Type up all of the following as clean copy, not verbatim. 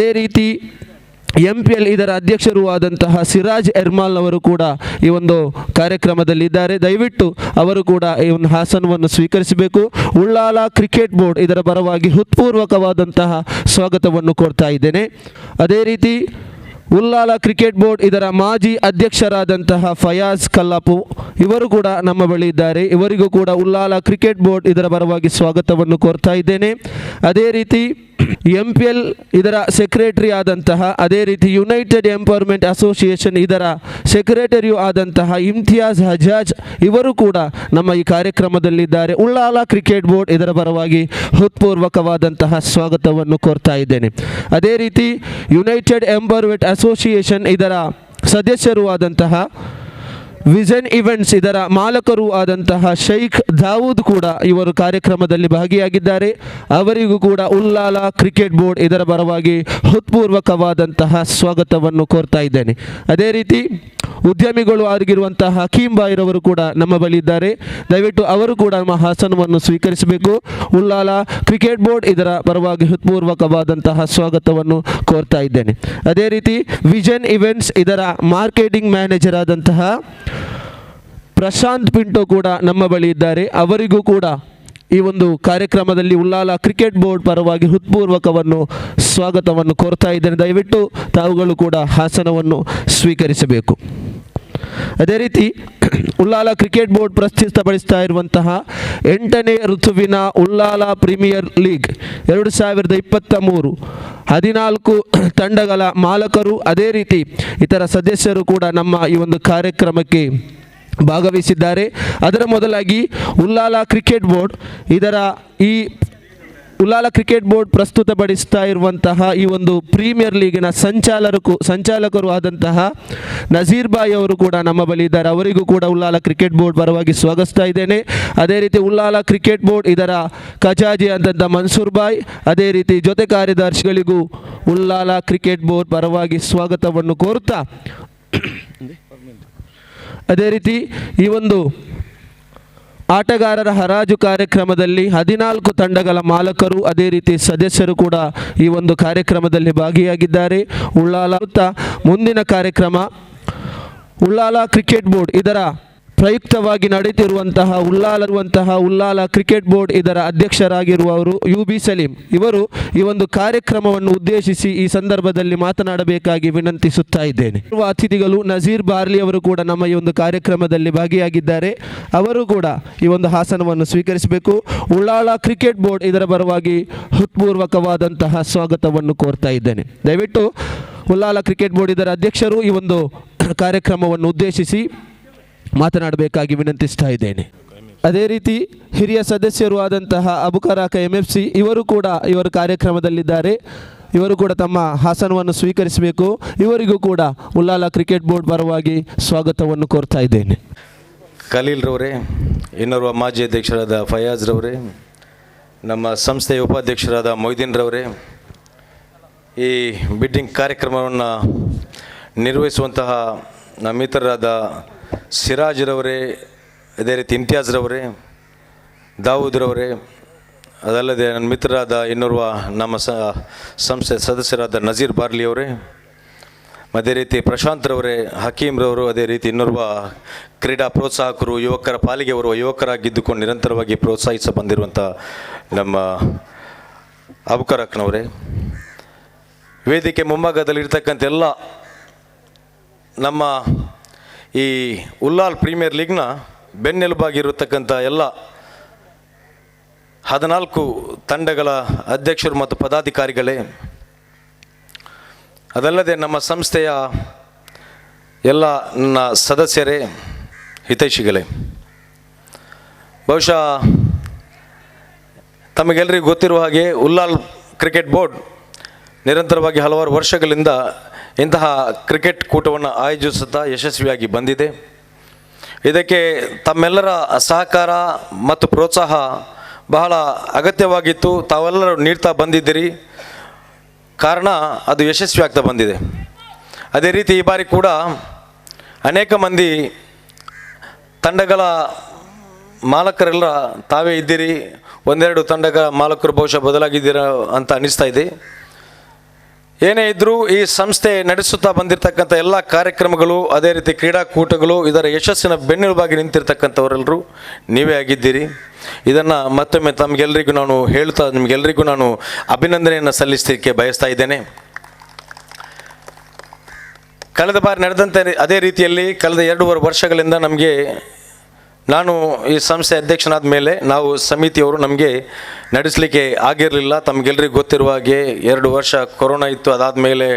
ಅದೇ ರೀತಿ MPL ಇದರ ಅಧ್ಯಕ್ಷರೂ ಆದಂತಹ ಸಿರಾಜ್ ಎರ್ಮಾಲ್ನವರು ಕೂಡ ಈ ಒಂದು ಕಾರ್ಯಕ್ರಮದಲ್ಲಿದ್ದಾರೆ. ದಯವಿಟ್ಟು ಅವರು ಕೂಡ ಈ ಒಂದು ಆಸನವನ್ನು ಸ್ವೀಕರಿಸಬೇಕು. ಉಳ್ಳಾಲ ಕ್ರಿಕೆಟ್ ಬೋರ್ಡ್ ಇದರ ಪರವಾಗಿ ಹೃತ್ಪೂರ್ವಕವಾದಂತಹ ಸ್ವಾಗತವನ್ನು ಕೋರ್ತಾ ಇದ್ದೇನೆ. ಅದೇ ರೀತಿ ಉಲ್ಲಾಲ ಕ್ರಿಕೆಟ್ ಬೋರ್ಡ್ ಇದರ ಮಾಜಿ ಅಧ್ಯಕ್ಷರಾದಂತಹ ಫಯಾಜ್ ಕಲ್ಲಾಪು ಇವರು ಕೂಡ ನಮ್ಮ ಬಳಿ ಇದ್ದಾರೆ. ಇವರಿಗೂ ಕೂಡ ಉಲ್ಲಾಲ ಕ್ರಿಕೆಟ್ ಬೋರ್ಡ್ ಇದರ ಪರವಾಗಿ ಸ್ವಾಗತವನ್ನು ಕೋರ್ತಾ ಇದ್ದೇನೆ. ಅದೇ ರೀತಿ MPL ಇದರ ಸೆಕ್ರೆಟರಿ ಆದಂತಹ, ಅದೇ ರೀತಿ ಯುನೈಟೆಡ್ ಎಂಪವರ್ಮೆಂಟ್ ಅಸೋಸಿಯೇಷನ್ ಇದರ ಸೆಕ್ರೆಟರಿಯೂ ಆದಂತಹ ಇಮ್ತಿಯಾಜ್ ಹಜಾಜ್ ಇವರು ಕೂಡ ನಮ್ಮ ಈ ಕಾರ್ಯಕ್ರಮದಲ್ಲಿದ್ದಾರೆ. ಉಳ್ಳಾಲ ಕ್ರಿಕೆಟ್ ಬೋರ್ಡ್ ಇದರ ಪರವಾಗಿ ಹೃತ್ಪೂರ್ವಕವಾದಂತಹ ಸ್ವಾಗತವನ್ನು ಕೋರ್ತಾ ಇದ್ದೇನೆ. ಅದೇ ರೀತಿ ಯುನೈಟೆಡ್ ಎಂಪವರ್ಮೆಂಟ್ ಅಸೋಸಿಯೇಷನ್ ಇದರ ಸದಸ್ಯರೂ ಆದಂತಹ, ವಿಷನ್ ಇವೆಂಟ್ಸ್ ಇದರ ಮಾಲಕರೂ ಆದಂತಹ ಶೈಖ್ ದಾವೂದ್ ಕೂಡ ಇವರು ಕಾರ್ಯಕ್ರಮದಲ್ಲಿ ಭಾಗಿಯಾಗಿದ್ದಾರೆ. ಅವರಿಗೂ ಕೂಡ ಉಲ್ಲಾಲ ಕ್ರಿಕೆಟ್ ಬೋರ್ಡ್ ಇದರ ಪರವಾಗಿ ಹೃತ್ಪೂರ್ವಕವಾದಂತಹ ಸ್ವಾಗತವನ್ನು ಕೋರ್ತಾ ಇದ್ದೇನೆ. ಅದೇ ರೀತಿ ಉದ್ಯಮಿಗಳು ಆಗಿರುವಂತಹ ಹಕೀಮ್ ಬಾಯಿರವರು ಕೂಡ ನಮ್ಮ ಬಳಿ ಇದ್ದಾರೆ. ದಯವಿಟ್ಟು ಅವರು ಕೂಡ ನಮ್ಮ ಆಸನವನ್ನು ಸ್ವೀಕರಿಸಬೇಕು. ಉಲ್ಲಾಲ ಕ್ರಿಕೆಟ್ ಬೋರ್ಡ್ ಇದರ ಪರವಾಗಿ ಹೃತ್ಪೂರ್ವಕವಾದಂತಹ ಸ್ವಾಗತವನ್ನು ಕೋರ್ತಾ ಇದ್ದೇನೆ. ಅದೇ ರೀತಿ ವಿಷನ್ ಇವೆಂಟ್ಸ್ ಇದರ ಮಾರ್ಕೆಟಿಂಗ್ ಮ್ಯಾನೇಜರ್ ಆದಂತಹ ಪ್ರಶಾಂತ್ ಪಿಂಟೋ ಕೂಡ ನಮ್ಮ ಬಳಿ ಇದ್ದಾರೆ. ಅವರಿಗೂ ಕೂಡ ಈ ಒಂದು ಕಾರ್ಯಕ್ರಮದಲ್ಲಿ ಉಲ್ಲಾಲ ಕ್ರಿಕೆಟ್ ಬೋರ್ಡ್ ಪರವಾಗಿ ಹೃತ್ಪೂರ್ವಕವನ್ನು ಸ್ವಾಗತವನ್ನು ಕೋರ್ತಾ ಇದ್ದೇನೆ. ದಯವಿಟ್ಟು ತಾವುಗಳು ಕೂಡ ಆಸನವನ್ನು ಸ್ವೀಕರಿಸಬೇಕು. ಅದೇ ರೀತಿ ಉಲ್ಲಾಲ ಕ್ರಿಕೆಟ್ ಬೋರ್ಡ್ ಪ್ರಸ್ತುತಪಡಿಸ್ತಾ ಇರುವಂತಹ 8ನೇ ಋತುವಿನ ಉಲ್ಲಾಲ ಪ್ರೀಮಿಯರ್ ಲೀಗ್ 2023 14 ತಂಡಗಳ ಮಾಲಕರು ಅದೇ ರೀತಿ ಇತರ ಸದಸ್ಯರು ಕೂಡ ನಮ್ಮ ಈ ಒಂದು ಕಾರ್ಯಕ್ರಮಕ್ಕೆ ಭಾಗವಹಿಸಿದ್ದಾರೆ. ಅದರ ಮೊದಲಾಗಿ ಉಲ್ಲಾಲ ಕ್ರಿಕೆಟ್ ಬೋರ್ಡ್ ಇದರ ಈ ಉಲ್ಲಾಲ ಕ್ರಿಕೆಟ್ ಬೋರ್ಡ್ ಪ್ರಸ್ತುತಪಡಿಸ್ತಾ ಇರುವಂತಹ ಈ ಒಂದು ಪ್ರೀಮಿಯರ್ ಲೀಗಿನ ಸಂಚಾಲಕರು ಆದಂತಹ ನಜೀರ್ ಬಾಯ್ ಅವರು ಕೂಡ ನಮ್ಮ ಬಳಿ ಇದ್ದಾರೆ. ಅವರಿಗೂ ಕೂಡ ಉಲ್ಲಾಲ ಕ್ರಿಕೆಟ್ ಬೋರ್ಡ್ ಪರವಾಗಿ ಸ್ವಾಗತಿಸ್ತಾ ಇದ್ದೇನೆ. ಅದೇ ರೀತಿ ಉಲ್ಲಾಲ ಕ್ರಿಕೆಟ್ ಬೋರ್ಡ್ ಇದರ ಖಜಾಂಚಿ ಆದಂಥ ಮನ್ಸೂರ್ ಬಾಯ್, ಅದೇ ರೀತಿ ಜೊತೆ ಕಾರ್ಯದರ್ಶಿಗಳಿಗೂ ಉಲ್ಲಾಲ ಕ್ರಿಕೆಟ್ ಬೋರ್ಡ್ ಪರವಾಗಿ ಸ್ವಾಗತವನ್ನು ಕೋರುತ್ತಾ, ಅದೇ ರೀತಿ ಈ ಒಂದು ಆಟಗಾರರ ಹರಾಜು ಕಾರ್ಯಕ್ರಮದಲ್ಲಿ 14 ತಂಡಗಳ ಮಾಲಕರು ಅದೇ ರೀತಿ ಸದಸ್ಯರು ಕೂಡ ಈ ಒಂದು ಕಾರ್ಯಕ್ರಮದಲ್ಲಿ ಭಾಗಿಯಾಗಿದ್ದಾರೆ. ಉಳ್ಳಾಲ ಮುಂದಿನ ಕಾರ್ಯಕ್ರಮ ಉಲ್ಲಾಲ ಕ್ರಿಕೆಟ್ ಬೋರ್ಡ್ ಇದರ ಪ್ರಯುಕ್ತವಾಗಿ ನಡೆಯುತ್ತಿರುವಂತಹ ಉಲ್ಲಾಲ ಕ್ರಿಕೆಟ್ ಬೋರ್ಡ್ ಇದರ ಅಧ್ಯಕ್ಷರಾಗಿರುವವರು UB ಸಲೀಂ ಇವರು ಈ ಒಂದು ಕಾರ್ಯಕ್ರಮವನ್ನು ಉದ್ದೇಶಿಸಿ ಈ ಸಂದರ್ಭದಲ್ಲಿ ಮಾತನಾಡಬೇಕಾಗಿ ವಿನಂತಿಸುತ್ತಾ ಇದ್ದೇನೆ. ಅತಿಥಿಗಳು ನಜೀರ್ ಬಾರ್ಲಿ ಅವರು ಕೂಡ ನಮ್ಮ ಈ ಒಂದು ಕಾರ್ಯಕ್ರಮದಲ್ಲಿ ಭಾಗಿಯಾಗಿದ್ದಾರೆ. ಅವರು ಕೂಡ ಈ ಒಂದು ಆಸನವನ್ನು ಸ್ವೀಕರಿಸಬೇಕು. ಉಲ್ಲಾಲ ಕ್ರಿಕೆಟ್ ಬೋರ್ಡ್ ಇದರ ಪರವಾಗಿ ಹೃತ್ಪೂರ್ವಕವಾದಂತಹ ಸ್ವಾಗತವನ್ನು ಕೋರ್ತಾ ಇದ್ದೇನೆ. ದಯವಿಟ್ಟು ಉಲ್ಲಾಲ ಕ್ರಿಕೆಟ್ ಬೋರ್ಡ್ ಇದರ ಅಧ್ಯಕ್ಷರು ಈ ಒಂದು ಕಾರ್ಯಕ್ರಮವನ್ನು ಉದ್ದೇಶಿಸಿ ಮಾತನಾಡಬೇಕಾಗಿ ವಿನಂತಿಸ್ತಾ ಇದ್ದೇನೆ. ಅದೇ ರೀತಿ ಹಿರಿಯ ಸದಸ್ಯರು ಆದಂತಹ ಅಬುಕರಾಕ MFC ಇವರು ಕೂಡ ಇವರ ಕಾರ್ಯಕ್ರಮದಲ್ಲಿದ್ದಾರೆ. ಇವರು ಕೂಡ ತಮ್ಮ ಆಸನವನ್ನು ಸ್ವೀಕರಿಸಬೇಕು. ಇವರಿಗೂ ಕೂಡ ಉಲ್ಲಾಲ ಕ್ರಿಕೆಟ್ ಬೋರ್ಡ್ ಪರವಾಗಿ ಸ್ವಾಗತವನ್ನು ಕೋರ್ತಾ ಇದ್ದೇನೆ. ಖಲೀಲ್ ರವರೇ, ಇನ್ನೋರ್ವ ಮಾಜಿ ಅಧ್ಯಕ್ಷರಾದ ಫಯಾಜ್ ರವರೇ, ನಮ್ಮ ಸಂಸ್ಥೆಯ ಉಪಾಧ್ಯಕ್ಷರಾದ ಮೊಯ್ದೀನ್ ರವರೇ, ಈ ಬಿಡ್ಡಿಂಗ್ ಕಾರ್ಯಕ್ರಮವನ್ನು ನಿರ್ವಹಿಸುವಂತಹ ನಮ್ಮ ಮಿತ್ರರಾದ ಸಿರಾಜ್ ರವರೇ, ಅದೇ ರೀತಿ ಇಮ್ತಿಯಾಜ್ ರವರೇ, ದಾವೂದ್ ರವರೇ, ಅದಲ್ಲದೆ ನನ್ನ ಮಿತ್ರರಾದ ಇನ್ನೋರ್ವ ನಮ್ಮ ಸಂಸ್ಥೆ ಸದಸ್ಯರಾದ ನಜೀರ್ ಬಾರ್ಲಿ ಅವರೇ, ಅದೇ ರೀತಿ ಪ್ರಶಾಂತ್ ರವರೇ, ಹಕೀಮ್ ರವರು, ಅದೇ ರೀತಿ ಇನ್ನೋರ್ವ ಕ್ರೀಡಾ ಪ್ರೋತ್ಸಾಹಕರು, ಯುವಕರ ಪಾಲಿಗೆ ಅವರು ಯುವಕರಾಗಿದ್ದುಕೊಂಡು ನಿರಂತರವಾಗಿ ಪ್ರೋತ್ಸಾಹಿಸ ಬಂದಿರುವಂಥ ನಮ್ಮ ಅಬುಕರಕ್ನವರೇ, ವೇದಿಕೆ ಮುಂಭಾಗದಲ್ಲಿರ್ತಕ್ಕಂಥ ಎಲ್ಲ ನಮ್ಮ ಈ ಉಲ್ಲಾಲ್ ಪ್ರೀಮಿಯರ್ ಲೀಗ್ನ ಬೆನ್ನೆಲುಬಾಗಿರತಕ್ಕಂಥ ಎಲ್ಲ 14 ತಂಡಗಳ ಅಧ್ಯಕ್ಷರು ಮತ್ತು ಪದಾಧಿಕಾರಿಗಳೇ, ಅದಲ್ಲದೆ ನಮ್ಮ ಸಂಸ್ಥೆಯ ಎಲ್ಲ ನನ್ನ ಸದಸ್ಯರೇ, ಹಿತೈಷಿಗಳೇ, ಬಹುಶಃ ತಮಗೆಲ್ಲರಿಗೂ ಗೊತ್ತಿರುವ ಹಾಗೆ ಉಲ್ಲಾಲ್ ಕ್ರಿಕೆಟ್ ಬೋರ್ಡ್ ನಿರಂತರವಾಗಿ ಹಲವಾರು ವರ್ಷಗಳಿಂದ ಇಂತಹ ಕ್ರಿಕೆಟ್ ಕೂಟವನ್ನು ಆಯೋಜಿಸುತ್ತಾ ಯಶಸ್ವಿಯಾಗಿ ಬಂದಿದೆ. ಇದಕ್ಕೆ ತಮ್ಮೆಲ್ಲರ ಸಹಕಾರ ಮತ್ತು ಪ್ರೋತ್ಸಾಹ ಬಹಳ ಅಗತ್ಯವಾಗಿತ್ತು. ತಾವೆಲ್ಲರೂ ನೀಡ್ತಾ ಬಂದಿದ್ದೀರಿ, ಕಾರಣ ಅದು ಯಶಸ್ವಿ ಆಗ್ತಾ ಬಂದಿದೆ. ಅದೇ ರೀತಿ ಈ ಬಾರಿ ಕೂಡ ಅನೇಕ ಮಂದಿ ತಂಡಗಳ ಮಾಲಕರೆಲ್ಲ ತಾವೇ ಇದ್ದೀರಿ. ಒಂದೆರಡು ತಂಡಗಳ ಮಾಲಕರು ಬಹುಶಃ ಬದಲಾಗಿದ್ದೀರ ಅಂತ ಅನ್ನಿಸ್ತಾ ಇದೆ. ಏನೇ ಇದ್ದರೂ ಈ ಸಂಸ್ಥೆ ನಡೆಸುತ್ತಾ ಬಂದಿರತಕ್ಕಂಥ ಎಲ್ಲ ಕಾರ್ಯಕ್ರಮಗಳು, ಅದೇ ರೀತಿ ಕ್ರೀಡಾಕೂಟಗಳು, ಇದರ ಯಶಸ್ಸಿನ ಬೆನ್ನೆಲುಬಾಗಿ ನಿಂತಿರ್ತಕ್ಕಂಥವರೆಲ್ಲರೂ ನೀವೇ ಆಗಿದ್ದೀರಿ. ಇದನ್ನು ಮತ್ತೊಮ್ಮೆ ತಮಗೆಲ್ಲರಿಗೂ ನಾನು ಹೇಳ್ತಾ ನಿಮಗೆಲ್ಲರಿಗೂ ನಾನು ಅಭಿನಂದನೆಯನ್ನು ಸಲ್ಲಿಸಲಿಕ್ಕೆ ಬಯಸ್ತಾ ಇದ್ದೇನೆ. ಕಳೆದ ಬಾರಿ ನಡೆದಂತೆ ಅದೇ ರೀತಿಯಲ್ಲಿ ಕಳೆದ 2.5 ವರ್ಷಗಳಿಂದ ನಮಗೆ, ನಾನು ಈ ಸಂಸ್ಥೆ ಅಧ್ಯಕ್ಷನಾದ ಮೇಲೆ ನಾವು ಸಮಿತಿಯವರು ನಮಗೆ ನಡೆಸಲಿಕ್ಕೆ ಆಗಿರಲಿಲ್ಲ. ತಮಗೆಲ್ಲರಿಗೂ ಗೊತ್ತಿರುವ ಹಾಗೆ 2 ವರ್ಷ ಕೊರೋನಾ ಇತ್ತು. ಅದಾದ ಮೇಲೆ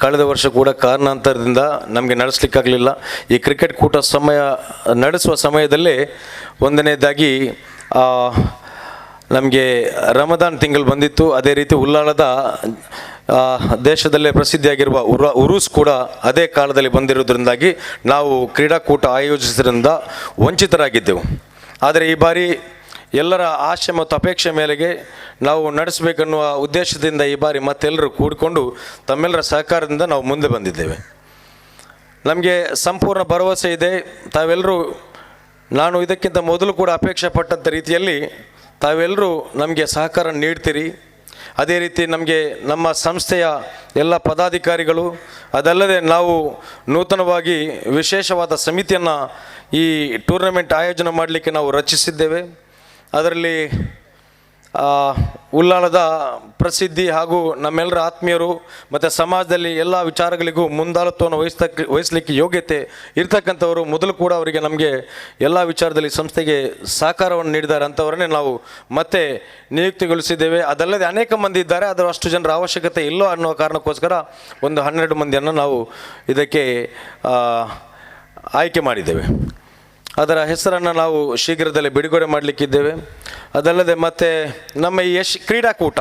ಕಳೆದ ವರ್ಷ ಕೂಡ ಕಾರಣಾಂತರದಿಂದ ನಮಗೆ ನಡೆಸಲಿಕ್ಕಾಗಲಿಲ್ಲ. ಈ ಕ್ರಿಕೆಟ್ ಕೂಟ ನಡೆಸುವ ಸಮಯದಲ್ಲೇ ಒಂದನೇದಾಗಿ ನಮಗೆ ರಮದಾನ್ ತಿಂಗಳು ಬಂದಿತ್ತು. ಅದೇ ರೀತಿ ಉಲ್ಲಾಳದ ದೇಶದಲ್ಲೇ ಪ್ರಸಿದ್ಧಿಯಾಗಿರುವ ಉರುಸ್ ಕೂಡ ಅದೇ ಕಾಲದಲ್ಲಿ ಬಂದಿರೋದ್ರಿಂದಾಗಿ ನಾವು ಕ್ರೀಡಾಕೂಟ ಆಯೋಜಿಸಿದ್ರಿಂದ ವಂಚಿತರಾಗಿದ್ದೆವು. ಆದರೆ ಈ ಬಾರಿ ಎಲ್ಲರ ಆಶೆ ಮತ್ತು ಅಪೇಕ್ಷೆ ಮೇಲೆಗೆ ನಾವು ನಡೆಸಬೇಕನ್ನುವ ಉದ್ದೇಶದಿಂದ ಈ ಬಾರಿ ಮತ್ತೆಲ್ಲರೂ ಕೂಡಿಕೊಂಡು ತಮ್ಮೆಲ್ಲರ ಸಹಕಾರದಿಂದ ನಾವು ಮುಂದೆ ಬಂದಿದ್ದೇವೆ. ನಮಗೆ ಸಂಪೂರ್ಣ ಭರವಸೆ ಇದೆ, ತಾವೆಲ್ಲರೂ, ನಾನು ಇದಕ್ಕಿಂತ ಮೊದಲು ಕೂಡ ಅಪೇಕ್ಷೆ ಪಟ್ಟಂಥ ರೀತಿಯಲ್ಲಿ ತಾವೆಲ್ಲರೂ ನಮಗೆ ಸಹಕಾರ ನೀಡ್ತೀರಿ. ಅದೇ ರೀತಿ ನಮಗೆ ನಮ್ಮ ಸಂಸ್ಥೆಯ ಎಲ್ಲ ಪದಾಧಿಕಾರಿಗಳು, ಅದಲ್ಲದೆ ನಾವು ನೂತನವಾಗಿ ವಿಶೇಷವಾದ ಸಮಿತಿಯನ್ನು ಈ ಟೂರ್ನಮೆಂಟ್ ಆಯೋಜನೆ ಮಾಡಲಿಕ್ಕೆ ನಾವು ರಚಿಸಿದ್ದೇವೆ. ಅದರಲ್ಲಿ ಉಲ್ಲಾಳದ ಪ್ರಸಿದ್ಧಿ ಹಾಗೂ ನಮ್ಮೆಲ್ಲರ ಆತ್ಮೀಯರು ಮತ್ತು ಸಮಾಜದಲ್ಲಿ ಎಲ್ಲ ವಿಚಾರಗಳಿಗೂ ಮುಂದಾಳತ್ವವನ್ನು ವಹಿಸಲಿಕ್ಕೆ ಯೋಗ್ಯತೆ ಇರ್ತಕ್ಕಂಥವರು ಮೊದಲು ಕೂಡ ಅವರಿಗೆ ನಮಗೆ ಎಲ್ಲ ವಿಚಾರದಲ್ಲಿ ಸಂಸ್ಥೆಗೆ ಸಹಕಾರವನ್ನು ನೀಡಿದ್ದಾರೆ. ಅಂಥವರನ್ನೇ ನಾವು ಮತ್ತೆ ನಿಯುಕ್ತಿಗೊಳಿಸಿದ್ದೇವೆ. ಅದಲ್ಲದೆ ಅನೇಕ ಮಂದಿ ಇದ್ದಾರೆ, ಆದರೆ ಅಷ್ಟು ಜನರ ಅವಶ್ಯಕತೆ ಇಲ್ಲೋ ಅನ್ನೋ ಕಾರಣಕ್ಕೋಸ್ಕರ ಒಂದು 12 ಮಂದಿಯನ್ನು ನಾವು ಇದಕ್ಕೆ ಆಯ್ಕೆ ಮಾಡಿದ್ದೇವೆ. ಅದರ ಹೆಸರನ್ನು ನಾವು ಶೀಘ್ರದಲ್ಲೇ ಬಿಡುಗಡೆ ಮಾಡಲಿಕ್ಕಿದ್ದೇವೆ. ಅದಲ್ಲದೆ ಮತ್ತು ನಮ್ಮ ಈ ಕ್ರೀಡಾಕೂಟ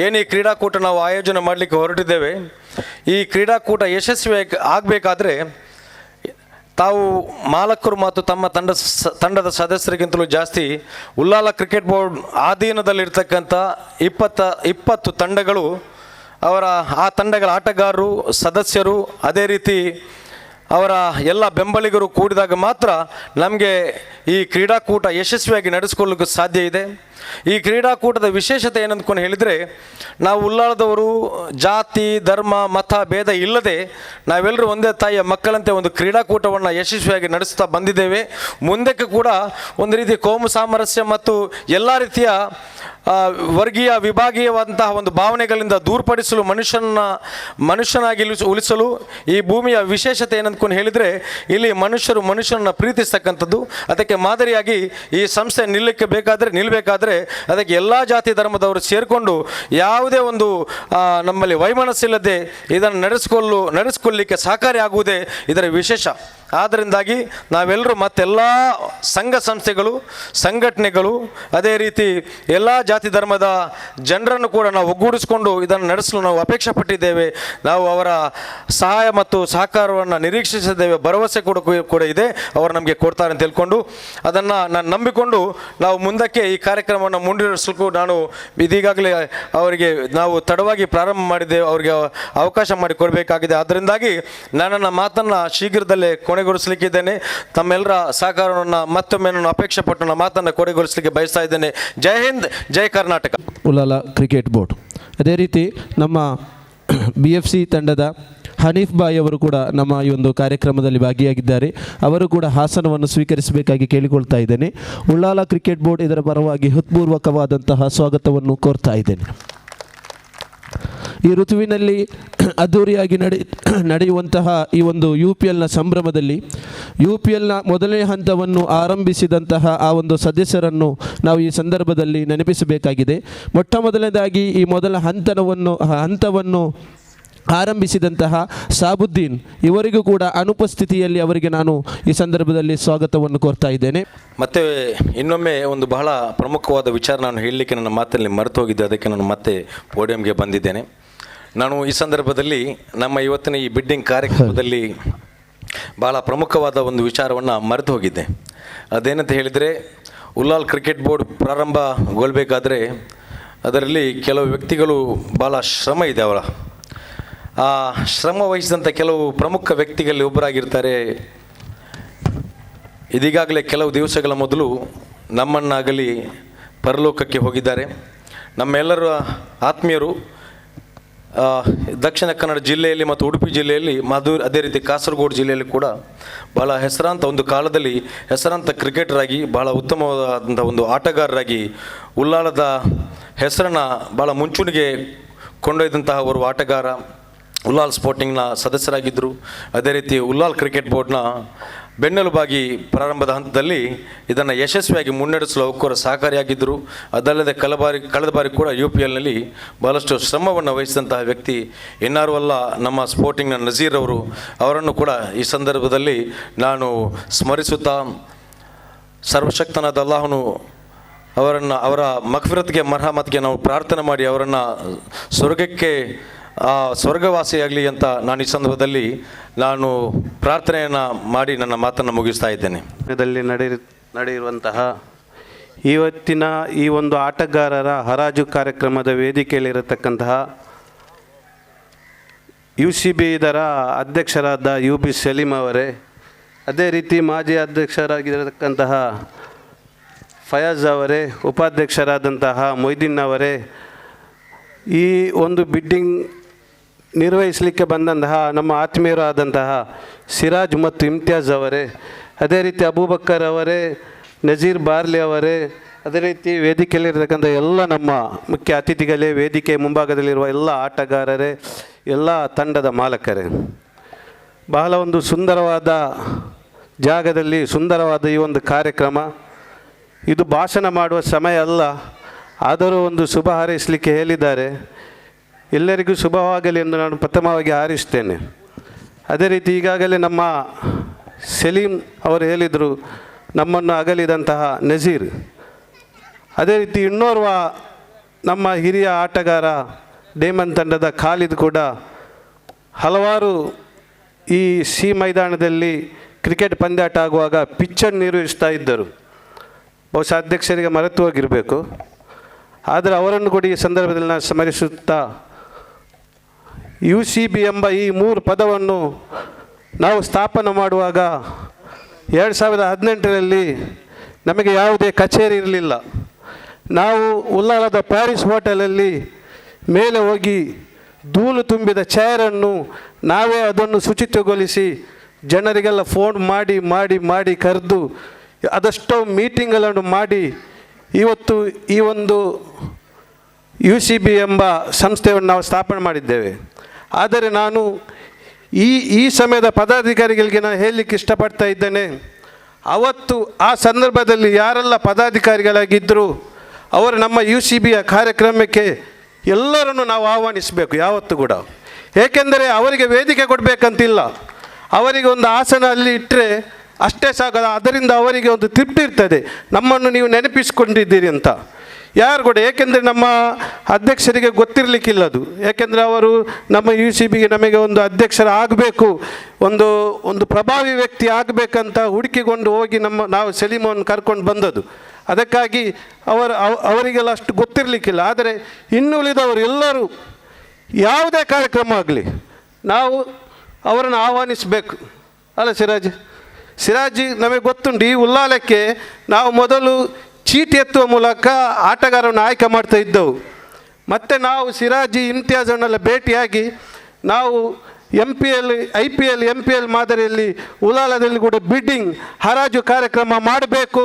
ಈ ಕ್ರೀಡಾಕೂಟ ನಾವು ಆಯೋಜನೆ ಮಾಡಲಿಕ್ಕೆ ಹೊರಟಿದ್ದೇವೆ. ಈ ಕ್ರೀಡಾಕೂಟ ಯಶಸ್ವಿ ಆಗಬೇಕಾದ್ರೆ ತಾವು ಮಾಲಕರು ಮತ್ತು ತಮ್ಮ ತಂಡದ ಸದಸ್ಯರಿಗಿಂತಲೂ ಜಾಸ್ತಿ ಉಲ್ಲಾಲ ಕ್ರಿಕೆಟ್ ಬೋರ್ಡ್ ಅಧೀನದಲ್ಲಿರ್ತಕ್ಕಂಥ 20 ತಂಡಗಳು, ಆ ತಂಡಗಳ ಆಟಗಾರರು, ಸದಸ್ಯರು, ಅದೇ ರೀತಿ ಅವರ ಎಲ್ಲ ಬೆಂಬಲಿಗರು ಕೂಡಿದಾಗ ಮಾತ್ರ ನಮಗೆ ಈ ಕ್ರೀಡಾಕೂಟ ಯಶಸ್ವಿಯಾಗಿ ನಡೆಸಿಕೊಳ್ಳಲಿಕ್ಕೆ ಸಾಧ್ಯ ಇದೆ. ಈ ಕ್ರೀಡಾಕೂಟದ ವಿಶೇಷತೆ ಏನಂದ್ಕೊಂಡು ಹೇಳಿದರೆ, ನಾವು ಉಲ್ಲಾಳದವರು ಜಾತಿ, ಧರ್ಮ, ಮತ ಭೇದ ಇಲ್ಲದೆ ನಾವೆಲ್ಲರೂ ಒಂದೇ ತಾಯಿಯ ಮಕ್ಕಳಂತೆ ಒಂದು ಕ್ರೀಡಾಕೂಟವನ್ನು ಯಶಸ್ವಿಯಾಗಿ ನಡೆಸ್ತಾ ಬಂದಿದ್ದೇವೆ. ಮುಂದಕ್ಕೆ ಕೂಡ ಒಂದು ರೀತಿ ಕೋಮು ಸಾಮರಸ್ಯ ಮತ್ತು ಎಲ್ಲ ರೀತಿಯ ವರ್ಗೀಯ ವಿಭಾಗೀಯವಾದಂತಹ ಒಂದು ಭಾವನೆಗಳಿಂದ ದೂರ್ಪಡಿಸಲು ಮನುಷ್ಯನಾಗಿ ಉಳಿಸಲು ಈ ಭೂಮಿಯ ವಿಶೇಷತೆ ಏನಂದ್ಕೊಂಡು ಹೇಳಿದರೆ, ಇಲ್ಲಿ ಮನುಷ್ಯರನ್ನು ಪ್ರೀತಿಸ್ತಕ್ಕಂಥದ್ದು. ಅದಕ್ಕೆ ಮಾದರಿಯಾಗಿ ಈ ಸಂಸ್ಥೆ ನಿಲ್ಲಬೇಕಾದ್ರೆ ಅದಕ್ಕೆ ಎಲ್ಲ ಜಾತಿ ಧರ್ಮದವರು ಸೇರಿಕೊಂಡು ಯಾವುದೇ ಒಂದು ನಮ್ಮಲ್ಲಿ ವೈಮನಸ್ಸಿಲ್ಲದೆ ಇದನ್ನು ನಡೆಸಿಕೊಳ್ಳಲಿಕ್ಕೆ ಸಹಕಾರಿ ಆಗುವುದೇ ಇದರ ವಿಶೇಷ. ಆದ್ದರಿಂದಾಗಿ ನಾವೆಲ್ಲರೂ ಮತ್ತೆಲ್ಲ ಸಂಘ ಸಂಸ್ಥೆಗಳು, ಸಂಘಟನೆಗಳು, ಅದೇ ರೀತಿ ಎಲ್ಲ ಜಾತಿ ಧರ್ಮದ ಜನರನ್ನು ಕೂಡ ನಾವು ಒಗ್ಗೂಡಿಸಿಕೊಂಡು ಇದನ್ನು ನಡೆಸಲು ನಾವು ಅಪೇಕ್ಷೆ ಪಟ್ಟಿದ್ದೇವೆ. ನಾವು ಅವರ ಸಹಾಯ ಮತ್ತು ಸಹಕಾರವನ್ನು ನಿರೀಕ್ಷಿಸಿದ್ದೇವೆ. ಭರವಸೆ ಕೂಡ ಇದೆ, ಅವರು ನಮಗೆ ಕೊಡ್ತಾರೆ ಅಂತ ಹೇಳ್ಕೊಂಡು ಅದನ್ನು ನಾನು ನಂಬಿಕೊಂಡು ನಾವು ಮುಂದಕ್ಕೆ ಈ ಕಾರ್ಯಕ್ರಮವನ್ನು ಮುಂದುವರಿಸಲಿಕ್ಕೂ ನಾನು ಇದೀಗಾಗಲೇ ಅವರಿಗೆ ನಾವು ತಡವಾಗಿ ಪ್ರಾರಂಭ ಮಾಡಿದ್ದೇವೆ, ಅವರಿಗೆ ಅವಕಾಶ ಮಾಡಿಕೊಡಬೇಕಾಗಿದೆ. ಅದರಿಂದಾಗಿ ನನ್ನ ಮಾತನ್ನು ಶೀಘ್ರದಲ್ಲೇ ಕೊನೆಗೊಳಿಸಲಿಕ್ಕಿದ್ದೇನೆ. ತಮ್ಮೆಲ್ಲರ ಸಹಕಾರವನ್ನು ಮತ್ತೊಮ್ಮೆ ನಾನು ಅಪೇಕ್ಷೆ ಪಟ್ಟು ನನ್ನ ಮಾತನ್ನು ಕೊನೆಗೊಳಿಸಲಿಕ್ಕೆ ಬಯಸ್ತಾ ಇದ್ದೇನೆ. ಜೈ ಹಿಂದ್, ಜೈ ಕರ್ನಾಟಕ. ಉಲ್ಲಾಲ ಕ್ರಿಕೆಟ್ ಬೋರ್ಡ್, ಅದೇ ರೀತಿ ನಮ್ಮ BFC ತಂಡದ ಹನೀಫ್ ಬಾಯ್ ಅವರು ಕೂಡ ನಮ್ಮ ಈ ಒಂದು ಕಾರ್ಯಕ್ರಮದಲ್ಲಿ ಭಾಗಿಯಾಗಿದ್ದಾರೆ. ಅವರು ಕೂಡ ಹಾಸನವನ್ನು ಸ್ವೀಕರಿಸಬೇಕಾಗಿ ಕೇಳಿಕೊಳ್ತಾ ಇದ್ದೇನೆ. ಉಲ್ಲಾಲ ಕ್ರಿಕೆಟ್ ಬೋರ್ಡ್ ಇದರ ಪರವಾಗಿ ಹೃತ್ಪೂರ್ವಕವಾದಂತಹ ಸ್ವಾಗತವನ್ನು ಕೋರ್ತಾ ಇದ್ದೇನೆ. ಈ ಋತುವಿನಲ್ಲಿ ಅದ್ಧೂರಿಯಾಗಿ ನಡೆಯುವಂತಹ ಈ ಒಂದು UPLನ ಸಂಭ್ರಮದಲ್ಲಿ UPLನ ಮೊದಲನೇ ಹಂತವನ್ನು ಆರಂಭಿಸಿದಂತಹ ಆ ಒಂದು ಸದಸ್ಯರನ್ನು ನಾವು ಈ ಸಂದರ್ಭದಲ್ಲಿ ನೆನಪಿಸಬೇಕಾಗಿದೆ. ಮೊಟ್ಟ ಮೊದಲನೇದಾಗಿ ಈ ಮೊದಲ ಹಂತವನ್ನು ಆರಂಭಿಸಿದಂತಹ ಸಾಬುದ್ದೀನ್ ಇವರಿಗೂ ಕೂಡ ಅನುಪಸ್ಥಿತಿಯಲ್ಲಿ ಅವರಿಗೆ ನಾನು ಈ ಸಂದರ್ಭದಲ್ಲಿ ಸ್ವಾಗತವನ್ನು ಕೋರ್ತಾ ಇದ್ದೇನೆ. ಮತ್ತು ಇನ್ನೊಮ್ಮೆ ಒಂದು ಬಹಳ ಪ್ರಮುಖವಾದ ವಿಚಾರ ನಾನು ಹೇಳಲಿಕ್ಕೆ ನನ್ನ ಮಾತಲ್ಲಿ ಮರೆತು ಹೋಗಿದ್ದೆ, ಅದಕ್ಕೆ ನಾನು ಮತ್ತೆ ಪೋಡಿಯಂಗೆ ಬಂದಿದ್ದೇನೆ. ನಾನು ಈ ಸಂದರ್ಭದಲ್ಲಿ ನಮ್ಮ ಇವತ್ತಿನ ಈ ಬಿಡ್ಡಿಂಗ್ ಕಾರ್ಯಕ್ರಮದಲ್ಲಿ ಭಾಳ ಪ್ರಮುಖವಾದ ಒಂದು ವಿಚಾರವನ್ನು ಮರೆತು ಹೋಗಿದ್ದೆ. ಅದೇನಂತ ಹೇಳಿದರೆ, ಉಲ್ಲಾಲ್ ಕ್ರಿಕೆಟ್ ಬೋರ್ಡ್ ಪ್ರಾರಂಭಗೊಳ್ಳಬೇಕಾದ್ರೆ ಅದರಲ್ಲಿ ಕೆಲವು ವ್ಯಕ್ತಿಗಳು ಭಾಳ ಶ್ರಮ ಇದೆ. ಆ ಶ್ರಮ ವಹಿಸಿದಂಥ ಕೆಲವು ಪ್ರಮುಖ ವ್ಯಕ್ತಿಗಳಲ್ಲಿ ಒಬ್ಬರಾಗಿರ್ತಾರೆ. ಇದೀಗಾಗಲೇ ಕೆಲವು ದಿವಸಗಳ ಮೊದಲು ನಮ್ಮನ್ನಾಗಲಿ ಪರಲೋಕಕ್ಕೆ ಹೋಗಿದ್ದಾರೆ. ನಮ್ಮೆಲ್ಲರ ಆತ್ಮೀಯರು ದಕ್ಷಿಣ ಕನ್ನಡ ಜಿಲ್ಲೆಯಲ್ಲಿ ಮತ್ತು ಉಡುಪಿ ಜಿಲ್ಲೆಯಲ್ಲಿ ಅದೇ ರೀತಿ ಕಾಸರಗೋಡು ಜಿಲ್ಲೆಯಲ್ಲಿ ಕೂಡ ಬಹಳ ಹೆಸರಾಂತ ಒಂದು ಕಾಲದಲ್ಲಿ ಹೆಸರಾಂತ ಕ್ರಿಕೆಟರ್ ಆಗಿ ಬಹಳ ಉತ್ತಮವಾದಂಥ ಒಂದು ಆಟಗಾರರಾಗಿ ಉಲ್ಲಾಳದ ಹೆಸರನ್ನು ಭಾಳ ಮುಂಚೂಣಿಗೆ ಕೊಂಡೊಯ್ದಂತಹ ಓರ್ವ ಆಟಗಾರ. ಉಲ್ಲಾಲ್ ಸ್ಪೋರ್ಟಿಂಗ್ನ ಸದಸ್ಯರಾಗಿದ್ದರು. ಅದೇ ರೀತಿ ಉಲ್ಲಾಲ್ ಕ್ರಿಕೆಟ್ ಬೋರ್ಡ್ನ ಬೆನ್ನೆಲುಬಾಗಿ ಪ್ರಾರಂಭದ ಹಂತದಲ್ಲಿ ಇದನ್ನು ಯಶಸ್ವಿಯಾಗಿ ಮುನ್ನಡೆಸಲು ಅವಕ್ಕೂ ಸಹಕಾರಿಯಾಗಿದ್ದರು. ಅದಲ್ಲದೆ ಕಳೆದ ಬಾರಿ ಕೂಡ UPLನಲ್ಲಿ ಬಹಳಷ್ಟು ಶ್ರಮವನ್ನು ವಹಿಸಿದಂತಹ ವ್ಯಕ್ತಿ ಇನ್ನಾರು ಅಲ್ಲ, ನಮ್ಮ ಸ್ಪೋರ್ಟಿಂಗ್ನ ನಜೀರ್ ಅವರು. ಅವರನ್ನು ಕೂಡ ಈ ಸಂದರ್ಭದಲ್ಲಿ ನಾನು ಸ್ಮರಿಸುತ್ತಾ ಸರ್ವಶಕ್ತನಾದ ಅಲ್ಲಾಹನು ಅವರ ಮಗ್ಫಿರತ್ಗೆ ಮರ್ಹಮತ್ಗೆ ನಾವು ಪ್ರಾರ್ಥನೆ ಮಾಡಿ ಅವರನ್ನು ಸ್ವರ್ಗವಾಸಿಯಾಗಲಿ ಅಂತ ನಾನು ಈ ಸಂದರ್ಭದಲ್ಲಿ ನಾನು ಪ್ರಾರ್ಥನೆಯನ್ನು ಮಾಡಿ ನನ್ನ ಮಾತನ್ನು ಮುಗಿಸ್ತಾ ಇದ್ದೇನೆ. ನಡೆಯಿರುವಂತಹ ಇವತ್ತಿನ ಈ ಒಂದು ಆಟಗಾರರ ಹರಾಜು ಕಾರ್ಯಕ್ರಮದ ವೇದಿಕೆಯಲ್ಲಿರತಕ್ಕಂತಹ UCB ಇದರ ಅಧ್ಯಕ್ಷರಾದ UB ಸಲೀಂ ಅವರೇ, ಅದೇ ರೀತಿ ಮಾಜಿ ಅಧ್ಯಕ್ಷರಾಗಿರತಕ್ಕಂತಹ ಫಯಾಜ್ ಅವರೇ, ಉಪಾಧ್ಯಕ್ಷರಾದಂತಹ ಮೊಯ್ದೀನ್ ಅವರೇ, ಈ ಒಂದು ಬಿಡ್ಡಿಂಗ್ ನಿರ್ವಹಿಸಲಿಕ್ಕೆ ಬಂದಂತಹ ನಮ್ಮ ಆತ್ಮೀಯರಾದಂತಹ ಸಿರಾಜ್ ಮತ್ತು ಇಮ್ತಿಯಾಜ್ ಅವರೇ, ಅದೇ ರೀತಿ ಅಬೂಬಕ್ಕರ್ ಅವರೇ, ನಜೀರ್ ಬಾರ್ಲಿ ಅವರೇ, ಅದೇ ರೀತಿ ವೇದಿಕೆಯಲ್ಲಿರತಕ್ಕಂಥ ಎಲ್ಲ ನಮ್ಮ ಮುಖ್ಯ ಅತಿಥಿಗಳೇ, ವೇದಿಕೆ ಮುಂಭಾಗದಲ್ಲಿರುವ ಎಲ್ಲ ಆಟಗಾರರೇ, ಎಲ್ಲ ತಂಡದ ಮಾಲಕರೇ, ಬಹಳ ಒಂದು ಸುಂದರವಾದ ಜಾಗದಲ್ಲಿ ಸುಂದರವಾದ ಈ ಒಂದು ಕಾರ್ಯಕ್ರಮ. ಇದು ಭಾಷಣ ಮಾಡುವ ಸಮಯ ಅಲ್ಲ, ಆದರೂ ಒಂದು ಶುಭ ಹಾರೈಸಲಿಕ್ಕೆ ಹೇಳಿದ್ದಾರೆ. ಎಲ್ಲರಿಗೂ ಶುಭವಾಗಲಿ ಎಂದು ನಾನು ಪ್ರಥಮವಾಗಿ ಹಾರೈಸ್ತೇನೆ. ಅದೇ ರೀತಿ ಈಗಾಗಲೇ ನಮ್ಮ ಸಲೀಂ ಅವರು ಹೇಳಿದರು, ನಮ್ಮನ್ನು ಅಗಲಿದಂತಹ ನಜೀರ್, ಅದೇ ರೀತಿ ಇನ್ನೋರ್ವ ನಮ್ಮ ಹಿರಿಯ ಆಟಗಾರ ಡೇಮನ್ ತಂಡದ ಖಾಲಿದ್ ಕೂಡ ಹಲವಾರು ಈ ಮೈದಾನದಲ್ಲಿ ಕ್ರಿಕೆಟ್ ಪಂದ್ಯಾಟ ಆಗುವಾಗ ಪಿಚ್ಚನ್ನು ನಿರ್ವಹಿಸ್ತಾ ಇದ್ದರು. ಬಹುಶಃ ಅಧ್ಯಕ್ಷರಿಗೆ ಮರೆತು ಹೋಗಿರಬೇಕು, ಆದರೆ ಅವರನ್ನು ಕೂಡ ಈ ಸಂದರ್ಭದಲ್ಲಿ ನಾನು ಸ್ಮರಿಸುತ್ತಾ UCB ಎಂಬ ಈ 3 ಪದವನ್ನು ನಾವು ಸ್ಥಾಪನೆ ಮಾಡುವಾಗ 2018ರಲ್ಲಿ ನಮಗೆ ಯಾವುದೇ ಕಚೇರಿ ಇರಲಿಲ್ಲ. ನಾವು ಉಲ್ಲಾಳದ ಪ್ಯಾರಿಸ್ ಹೋಟೆಲಲ್ಲಿ ಮೇಲೆ ಹೋಗಿ ಧೂಳು ತುಂಬಿದ ಚೇರನ್ನು ನಾವೇ ಅದನ್ನು ಶುಚಿತ್ವಗೊಳಿಸಿ ಜನರಿಗೆಲ್ಲ ಫೋನ್ ಮಾಡಿ ಮಾಡಿ ಮಾಡಿ ಕರೆದು ಅದೆಷ್ಟೋ ಮೀಟಿಂಗ್ಗಳನ್ನು ಮಾಡಿ ಇವತ್ತು ಈ ಒಂದು UCB ಎಂಬ ಸಂಸ್ಥೆಯನ್ನು ನಾವು ಸ್ಥಾಪನೆ ಮಾಡಿದ್ದೇವೆ. ಆದರೆ ನಾನು ಈ ಸಮಯದ ಪದಾಧಿಕಾರಿಗಳಿಗೆ ನಾನು ಹೇಳಲಿಕ್ಕೆ ಇಷ್ಟಪಡ್ತಾ ಇದ್ದೇನೆ, ಅವತ್ತು ಆ ಸಂದರ್ಭದಲ್ಲಿ ಯಾರೆಲ್ಲ ಪದಾಧಿಕಾರಿಗಳಾಗಿದ್ದರು ಅವರು ನಮ್ಮ UCBಯ ಕಾರ್ಯಕ್ರಮಕ್ಕೆ ಎಲ್ಲರನ್ನು ನಾವು ಆಹ್ವಾನಿಸಬೇಕು ಯಾವತ್ತೂ ಕೂಡ. ಏಕೆಂದರೆ ಅವರಿಗೆ ವೇದಿಕೆ ಕೊಡಬೇಕಂತಿಲ್ಲ, ಅವರಿಗೆ ಒಂದು ಆಸನ ಅಲ್ಲಿ ಇಟ್ಟರೆ ಅಷ್ಟೇ ಸಾಕಲ್ಲ, ಅದರಿಂದ ಅವರಿಗೆ ಒಂದು ತೃಪ್ತಿ ಇರ್ತದೆ, ನಮ್ಮನ್ನು ನೀವು ನೆನಪಿಸಿಕೊಂಡಿದ್ದೀರಿ ಅಂತ. ಯಾರು ಕೂಡ, ಏಕೆಂದರೆ ನಮ್ಮ ಅಧ್ಯಕ್ಷರಿಗೆ ಗೊತ್ತಿರಲಿಕ್ಕಿಲ್ಲ ಅದು, ಏಕೆಂದರೆ ಅವರು ನಮ್ಮ UCBಗೆ ನಮಗೆ ಒಂದು ಅಧ್ಯಕ್ಷರ ಆಗಬೇಕು, ಒಂದು ಪ್ರಭಾವಿ ವ್ಯಕ್ತಿ ಆಗಬೇಕಂತ ಹುಡುಕಿಕೊಂಡು ಹೋಗಿ ನಾವು ಸಲೀಮವನ್ನು ಕರ್ಕೊಂಡು ಬಂದದ್ದು. ಅದಕ್ಕಾಗಿ ಅವರಿಗೆಲ್ಲ ಅಷ್ಟು ಗೊತ್ತಿರಲಿಕ್ಕಿಲ್ಲ. ಆದರೆ ಇನ್ನುಳಿದವರು ಎಲ್ಲರೂ ಯಾವುದೇ ಕಾರ್ಯಕ್ರಮ ಆಗಲಿ ನಾವು ಅವರನ್ನು ಆಹ್ವಾನಿಸಬೇಕು ಅಲ್ಲ ಸಿರಾಜ್ ನಮಗೆ ಗೊತ್ತುಂಟು. ಈ ಉಲ್ಲಾಲಕ್ಕೆ ನಾವು ಮೊದಲು ಚೀಟಿ ಎತ್ತುವ ಮೂಲಕ ಆಟಗಾರರನ್ನು ಆಯ್ಕೆ ಮಾಡ್ತಾ ಇದ್ದೆವು. ಮತ್ತು ನಾವು ಸಿರಾಜಿ ಇಮ್ತಿಯಾಜನ್ನೆಲ್ಲ ಭೇಟಿಯಾಗಿ ನಾವು IPL MPL ಮಾದರಿಯಲ್ಲಿ ಉಲ್ಲಾಲದಲ್ಲಿ ಕೂಡ ಬಿಡ್ಡಿಂಗ್ ಹರಾಜು ಕಾರ್ಯಕ್ರಮ ಮಾಡಬೇಕು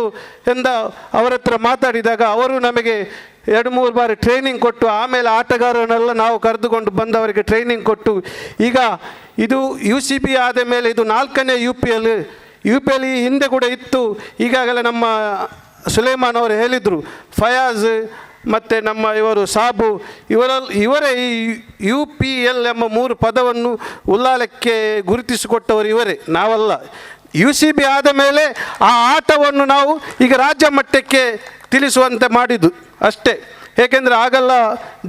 ಎಂದ ಅವರ ಹತ್ರ ಮಾತಾಡಿದಾಗ ಅವರು ನಮಗೆ 2-3 ಬಾರಿ ಟ್ರೈನಿಂಗ್ ಕೊಟ್ಟು, ಆಮೇಲೆ ಆಟಗಾರರನ್ನೆಲ್ಲ ನಾವು ಕರೆದುಕೊಂಡು ಬಂದವರಿಗೆ ಟ್ರೈನಿಂಗ್ ಕೊಟ್ಟು, ಈಗ ಇದು UCB ಆದ ಮೇಲೆ ಇದು 4ನೇ UPL ಈ ಹಿಂದೆ ಕೂಡ ಇತ್ತು. ಈಗಾಗಲೇ ನಮ್ಮ ಸುಲೇಮಾನ್ ಅವರು ಹೇಳಿದರು, ಫಯಾಜ್ ಮತ್ತು ನಮ್ಮ ಇವರು ಸಾಬು ಇವರೇ ಈ UPL ಎಂಬ 3 ಪದವನ್ನು ಉಲ್ಲಾಲಕ್ಕೆ ಗುರುತಿಸಿಕೊಟ್ಟವರು ಇವರೇ, ನಾವಲ್ಲ. UCB ಆದ ಮೇಲೆ ಆ ಆಟವನ್ನು ನಾವು ಈಗ ರಾಜ್ಯ ಮಟ್ಟಕ್ಕೆ ತಿಳಿಸುವಂತೆ ಮಾಡಿದ್ದು ಅಷ್ಟೇ. ಏಕೆಂದರೆ ಆಗೆಲ್ಲ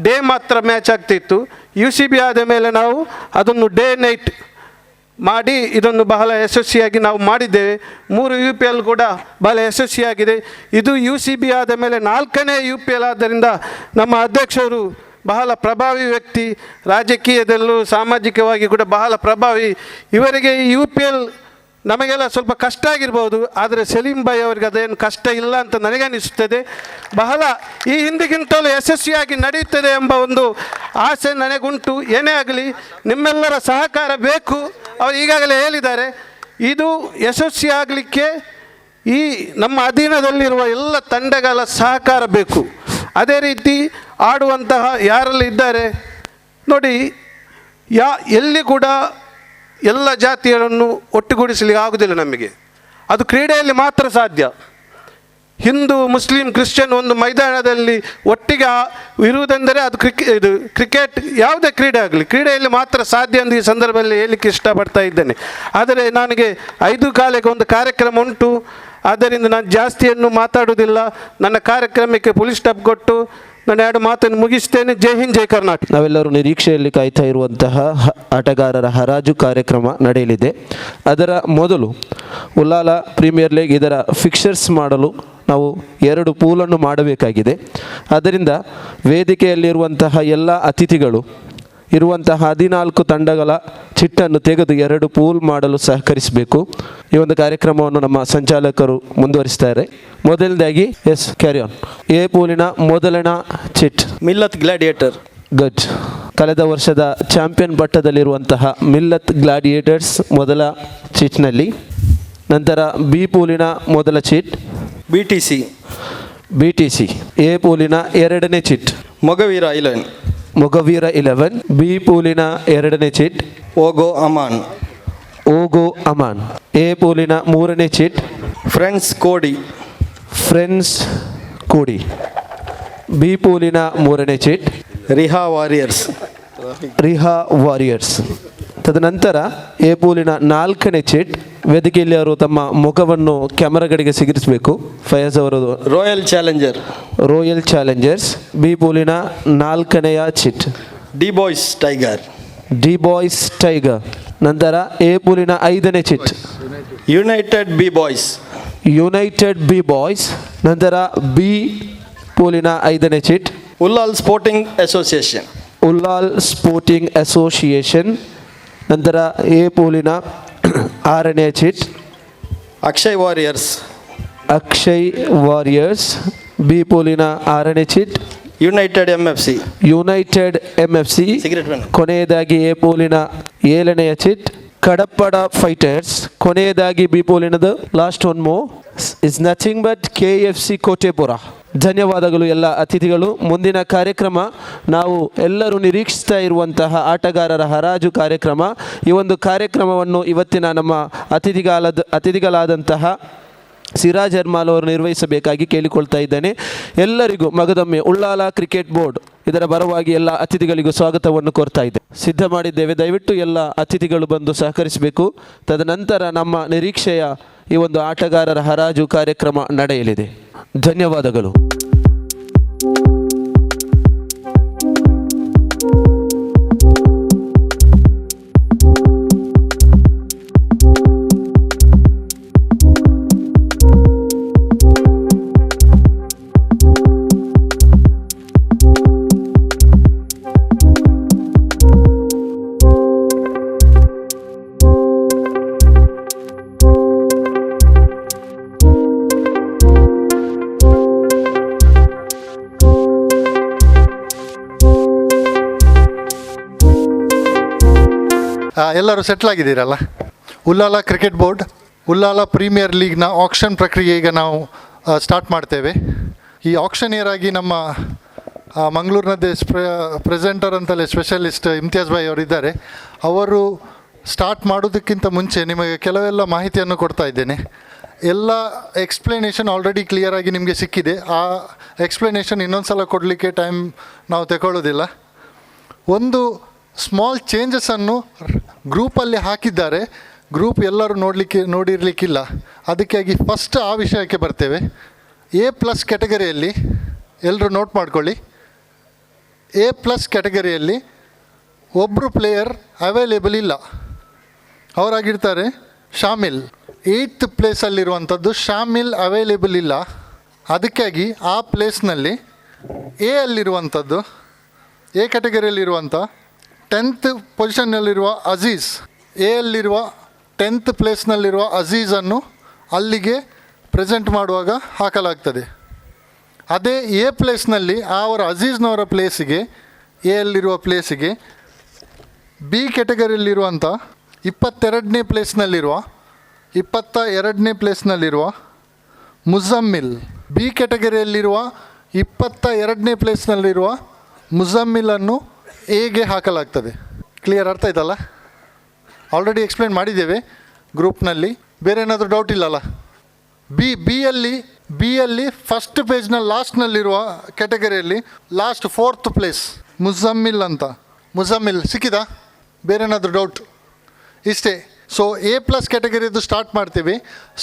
ಡೇ ಮಾತ್ರ ಮ್ಯಾಚ್ ಆಗ್ತಿತ್ತು. UCB ಆದ ಮೇಲೆ ನಾವು ಅದನ್ನು ಡೇ ನೈಟ್ ಮಾಡಿ ಇದನ್ನು ಬಹಳ ಯಶಸ್ವಿಯಾಗಿ ನಾವು ಮಾಡಿದ್ದೇವೆ. 3 UPL ಕೂಡ ಬಹಳ ಯಶಸ್ವಿಯಾಗಿದೆ. ಇದು UCB ಆದ ಮೇಲೆ 4ನೇ UPL ಆದ್ದರಿಂದ ನಮ್ಮ ಅಧ್ಯಕ್ಷರು ಬಹಳ ಪ್ರಭಾವಿ ವ್ಯಕ್ತಿ, ರಾಜಕೀಯದಲ್ಲೂ ಸಾಮಾಜಿಕವಾಗಿ ಕೂಡ ಬಹಳ ಪ್ರಭಾವಿ. ಇವರಿಗೆ UPL ನಮಗೆಲ್ಲ ಸ್ವಲ್ಪ ಕಷ್ಟ ಆಗಿರ್ಬೋದು, ಆದರೆ ಸಲೀಂ ಭಾಯ್ ಅವರಿಗೆ ಅದೇನು ಕಷ್ಟ ಇಲ್ಲ ಅಂತ ನನಗನ್ನಿಸುತ್ತದೆ. ಬಹಳ ಈ ಹಿಂದಿಗಿಂತಲೂ ಯಶಸ್ವಿಯಾಗಿ ನಡೆಯುತ್ತದೆ ಎಂಬ ಒಂದು ಆಸೆ ನನಗುಂಟು. ಏನೇ ಆಗಲಿ ನಿಮ್ಮೆಲ್ಲರ ಸಹಕಾರ ಬೇಕು. ಅವರು ಈಗಾಗಲೇ ಹೇಳಿದ್ದಾರೆ, ಇದು ಯಶಸ್ವಿಯಾಗಲಿಕ್ಕೆ ಈ ನಮ್ಮ ಅಧೀನದಲ್ಲಿರುವ ಎಲ್ಲ ತಂಡಗಳ ಸಹಕಾರ ಬೇಕು. ಅದೇ ರೀತಿ ಆಡುವಂತಹ ಯಾರೆಲ್ಲ ಇದ್ದಾರೆ ನೋಡಿ, ಎಲ್ಲಿ ಕೂಡ ಎಲ್ಲ ಜಾತಿಯರನ್ನು ಒಟ್ಟುಗೂಡಿಸಲಿಕ್ಕೆ ಆಗುವುದಿಲ್ಲ ನಮಗೆ. ಅದು ಕ್ರೀಡೆಯಲ್ಲಿ ಮಾತ್ರ ಸಾಧ್ಯ. ಹಿಂದೂ ಮುಸ್ಲಿಂ ಕ್ರಿಶ್ಚಿಯನ್ ಒಂದು ಮೈದಾನದಲ್ಲಿ ಒಟ್ಟಿಗೆ ಇರುವುದೆಂದರೆ ಅದು ಕ್ರಿಕೆಟ್ ಯಾವುದೇ ಕ್ರೀಡೆ ಆಗಲಿ, ಕ್ರೀಡೆಯಲ್ಲಿ ಮಾತ್ರ ಸಾಧ್ಯ ಎಂದು ಈ ಸಂದರ್ಭದಲ್ಲಿ ಹೇಳಲಿಕ್ಕೆ ಇಷ್ಟಪಡ್ತಾ ಇದ್ದೇನೆ. ಆದರೆ ನನಗೆ 5 ಕಾಲಕ್ಕೆ ಒಂದು ಕಾರ್ಯಕ್ರಮ ಉಂಟು, ಆದ್ದರಿಂದ ನಾನು ಜಾಸ್ತಿಯನ್ನು ಮಾತಾಡುವುದಿಲ್ಲ. ನನ್ನ ಕಾರ್ಯಕ್ರಮಕ್ಕೆ ಫುಲ್ ಸ್ಟಾಪ್ ಕೊಟ್ಟು ನಾನು 2 ಮಾತನ್ನು ಮುಗಿಸ್ತೇನೆ. ಜೈ ಹಿಂದ್, ಜೈ ಕರ್ನಾಟಕ. ನಾವೆಲ್ಲರೂ ನಿರೀಕ್ಷೆಯಲ್ಲಿ ಕಾಯ್ತಾ ಇರುವಂತಹ ಆಟಗಾರರ ಹರಾಜು ಕಾರ್ಯಕ್ರಮ ನಡೆಯಲಿದೆ. ಅದರ ಮೊದಲು ಉಲ್ಲಾಲ ಪ್ರೀಮಿಯರ್ ಲೀಗ್ ಇದರ ಫಿಕ್ಚರ್ಸ್ ಮಾಡಲು ನಾವು 2 ಪೂಲನ್ನು ಮಾಡಬೇಕಾಗಿದೆ. ಆದ್ದರಿಂದ ವೇದಿಕೆಯಲ್ಲಿರುವಂತಹ ಎಲ್ಲ ಅತಿಥಿಗಳು ಇರುವಂತಹ 14 ತಂಡಗಳ ಚಿಟ್ಟನ್ನು ತೆಗೆದು 2 ಪೂಲ್ ಮಾಡಲು ಸಹಕರಿಸಬೇಕು. ಈ ಒಂದು ಕಾರ್ಯಕ್ರಮವನ್ನು ನಮ್ಮ ಸಂಚಾಲಕರು ಮುಂದುವರಿಸ್ತಾರೆ. ಮೊದಲನೇದಾಗಿ ಕ್ಯಾರಿ ಆನ್. ಎ ಪೂಲಿನ ಮೊದಲನ ಚಿಟ್ ಮಿಲ್ಲತ್ ಗ್ಲಾಡಿಯೇಟರ್. ಗುಡ್. ಕಳೆದ ವರ್ಷದ ಚಾಂಪಿಯನ್ ಪಟ್ಟದಲ್ಲಿರುವಂತಹ ಮಿಲ್ಲತ್ ಗ್ಲಾಡಿಯೇಟರ್ಸ್ ಮೊದಲ ಚಿಟ್ನಲ್ಲಿ. ನಂತರ ಬಿ ಪೂಲಿನ ಮೊದಲ ಚಿಟ್ BTC. ಎ ಪೂಲಿನ ಎರಡನೇ ಚಿಟ್ ಮೊಗವೀರ 11. ಬಿ ಪೂಲಿನ ಎರಡನೇ ಚಿಟ್ ಓಗೋ ಅಮಾನ್. ಎ ಪೂಲಿನ ಮೂರನೇ ಚಿಟ್ ಫ್ರೆಂಡ್ಸ್ ಕೋಡಿ. ಬಿ ಪೂಲಿನ ಮೂರನೇ ಚಿಟ್ ರಿಹಾ ವಾರಿಯರ್ಸ್. ತದನಂತರ ಎ ಪೂಲಿನ 4ನೇ ಚಿಟ್, ವೇದಿಕೆಯಲ್ಲಿ ಅವರು ತಮ್ಮ ಮುಖವನ್ನು ಕ್ಯಾಮರಾಗಳಿಗೆ ಸಿಗಿರಿಸಬೇಕು. ಫಯಾಜ್ ಅವರದು ರಾಯಲ್ ಚಾಲೆಂಜರ್ಸ್. ಬಿ ಪೂಲಿನ 4ನೆಯ ಚಿಟ್ ಡಿ ಬಾಯ್ಸ್ ಟೈಗರ್. ನಂತರ ಎ ಪೂಲಿನ 5ನೇ ಚಿಟ್ ಯುನೈಟೆಡ್ ಬಿ ಬಾಯ್ಸ್. ನಂತರ ಬಿ ಪೂಲಿನ 5ನೇ ಚಿಟ್ ಉಲ್ಲಾಲ್ ಸ್ಪೋರ್ಟಿಂಗ್ ಅಸೋಸಿಯೇಷನ್. ನಂತರ ಎ ಪೂಲಿನ 6ನೇ ಚಿಟ್ ಅಕ್ಷಯ್ ವಾರಿಯರ್ಸ್. ಬಿ ಪೂಲಿನ 6ನೇ ಚಿಟ್ ಯುನೈಟೆಡ್ MFC. ಕೊನೆಯದಾಗಿ ಎ ಪೂಲಿನ 7ನೆಯ ಚಿಟ್ ಕಡಪ್ಪಡ ಫೈಟರ್ಸ್. ಕೊನೆಯದಾಗಿ ಬಿ ಪೂಲಿನದು last one more is nothing but KFC Kotepura. ಧನ್ಯವಾದಗಳು ಎಲ್ಲ ಅತಿಥಿಗಳು. ಮುಂದಿನ ಕಾರ್ಯಕ್ರಮ ನಾವು ಎಲ್ಲರೂ ನಿರೀಕ್ಷಿಸ್ತಾ ಇರುವಂತಹ ಆಟಗಾರರ ಹರಾಜು ಕಾರ್ಯಕ್ರಮ. ಈ ಒಂದು ಕಾರ್ಯಕ್ರಮವನ್ನು ಇವತ್ತಿನ ನಮ್ಮ ಅತಿಥಿಗಳಾದಂತಹ ಸಿರಾಜ್ ಎರ್ಮಾಲ್ ಅವರು ನಿರ್ವಹಿಸಬೇಕಾಗಿ ಕೇಳಿಕೊಳ್ತಾ ಇದ್ದೇನೆ. ಎಲ್ಲರಿಗೂ ಮಗದೊಮ್ಮೆ ಉಳ್ಳಾಲ ಕ್ರಿಕೆಟ್ ಬೋರ್ಡ್ ಇದರ ಪರವಾಗಿ ಎಲ್ಲ ಅತಿಥಿಗಳಿಗೂ ಸ್ವಾಗತವನ್ನು ಕೋರ್ತಾ ಇದೆ. ಸಿದ್ಧ ಮಾಡಿದ್ದೇವೆ, ದಯವಿಟ್ಟು ಎಲ್ಲ ಅತಿಥಿಗಳು ಬಂದು ಸಹಕರಿಸಬೇಕು. ತದನಂತರ ನಮ್ಮ ನಿರೀಕ್ಷೆಯ ಈ ಒಂದು ಆಟಗಾರರ ಹರಾಜು ಕಾರ್ಯಕ್ರಮ ನಡೆಯಲಿದೆ. ಧನ್ಯವಾದಗಳು. ಎಲ್ಲರೂ ಸೆಟ್ಲಾಗಿದ್ದೀರಲ್ಲ. Ullal cricket board Ullal premier ಲೀಗ್ನ ಆಕ್ಷನ್ ಪ್ರಕ್ರಿಯೆ ಈಗ ನಾವು ಸ್ಟಾರ್ಟ್ ಮಾಡ್ತೇವೆ. ಈ ಆಕ್ಷನಿಯರ್ ಆಗಿ ನಮ್ಮ ಮಂಗಳೂರಿನದ್ದೇ ಪ್ರೆಸೆಂಟರ್ ಅಂತಲೇ ಸ್ಪೆಷಲಿಸ್ಟ್ ಇಮ್ತಿಯಾಜ್ ಭಾಯ್ ಅವರಿದ್ದಾರೆ. ಅವರು ಸ್ಟಾರ್ಟ್ ಮಾಡೋದಕ್ಕಿಂತ ಮುಂಚೆ ನಿಮಗೆ ಕೆಲವೆಲ್ಲ ಮಾಹಿತಿಯನ್ನು ಕೊಡ್ತಾ ಇದ್ದೇನೆ. ಎಲ್ಲ ಎಕ್ಸ್ಪ್ಲನೇಷನ್ ಆಲ್ರೆಡಿ ಕ್ಲಿಯರಾಗಿ ನಿಮಗೆ ಸಿಕ್ಕಿದೆ. ಆ ಎಕ್ಸ್ಪ್ಲನೇಷನ್ ಇನ್ನೊಂದು ಸಲ ಕೊಡಲಿಕ್ಕೆ ಟೈಮ್ ನಾವು ತಗೊಳ್ಳೋದಿಲ್ಲ. ಒಂದು ಸ್ಮಾಲ್ ಚೇಂಜಸನ್ನು ಗ್ರೂಪಲ್ಲಿ ಹಾಕಿದ್ದಾರೆ. ಗ್ರೂಪ್ ಎಲ್ಲರೂ ನೋಡಿರಲಿಕ್ಕಿಲ್ಲ. ಅದಕ್ಕಾಗಿ ಫಸ್ಟ್ ಆ ವಿಷಯಕ್ಕೆ ಬರ್ತೇವೆ. A+ ಕ್ಯಾಟಗರಿಯಲ್ಲಿ ಎಲ್ಲರೂ ನೋಟ್ ಮಾಡ್ಕೊಳ್ಳಿ. A+ ಕ್ಯಾಟಗರಿಯಲ್ಲಿ ಒಬ್ಬರು ಪ್ಲೇಯರ್ ಅವೈಲೇಬಲ್ ಇಲ್ಲ. ಅವರಾಗಿರ್ತಾರೆ ಶಾಮಿಲ್. 8th ಪ್ಲೇಸಲ್ಲಿರುವಂಥದ್ದು ಶಾಮಿಲ್ ಅವೈಲೇಬಲ್ ಇಲ್ಲ. ಅದಕ್ಕಾಗಿ ಆ ಪ್ಲೇಸ್ನಲ್ಲಿ ಅಲ್ಲಿರುವಂಥದ್ದು A ಕ್ಯಾಟಗರಿಯಲ್ಲಿರುವಂಥ 10th ಪೊಸಿಷನ್ನಲ್ಲಿರುವ ಅಜೀಜ್, ಅಲ್ಲಿರುವ 10th ಪ್ಲೇಸ್ನಲ್ಲಿರುವ ಅಜೀಜನ್ನು ಅಲ್ಲಿಗೆ ಪ್ರೆಸೆಂಟ್ ಮಾಡುವಾಗ ಹಾಕಲಾಗ್ತದೆ. ಅದೇ ಎ ಪ್ಲೇಸ್ನಲ್ಲಿ ಅವರ ಅಜೀಜ್ನವರ ಪ್ಲೇಸಿಗೆ, ಎ ಅಲ್ಲಿರುವ ಪ್ಲೇಸಿಗೆ ಬಿ ಕ್ಯಾಟಗರಿಯಲ್ಲಿರುವಂಥ 22ನೇ ಪ್ಲೇಸ್ನಲ್ಲಿರುವ ಮುಜಮ್ಮಿಲ್, ಬಿ ಕ್ಯಾಟಗರಿಯಲ್ಲಿರುವ 22ನೇ ಪ್ಲೇಸ್ನಲ್ಲಿರುವ ಮುಜಮ್ಮಿಲನ್ನು ಎಗೆ ಹಾಕಲಾಗ್ತದೆ. ಕ್ಲಿಯರ್, ಅರ್ಥ ಆಯ್ತಲ್ಲ? ಆಲ್ರೆಡಿ ಎಕ್ಸ್ಪ್ಲೇನ್ ಮಾಡಿದ್ದೇವೆ ಗ್ರೂಪ್ನಲ್ಲಿ. ಬೇರೆ ಏನಾದರೂ ಡೌಟ್ ಇಲ್ಲಲ್ಲ? ಬಿ ಯಲ್ಲಿ first ಪೇಜ್ನ ಲಾಸ್ಟ್ನಲ್ಲಿರುವ ಕ್ಯಾಟಗರಿಯಲ್ಲಿ last 4th place Muzammil ಅಂತ. ಮುಜಮ್ಮಿಲ್ ಸಿಕ್ಕಿದಾ? ಬೇರೆ ಏನಾದರೂ ಡೌಟ್? ಇಷ್ಟೇ. ಸೊ A+ ಕ್ಯಾಟಗರಿದು ಸ್ಟಾರ್ಟ್ ಮಾಡ್ತೀವಿ.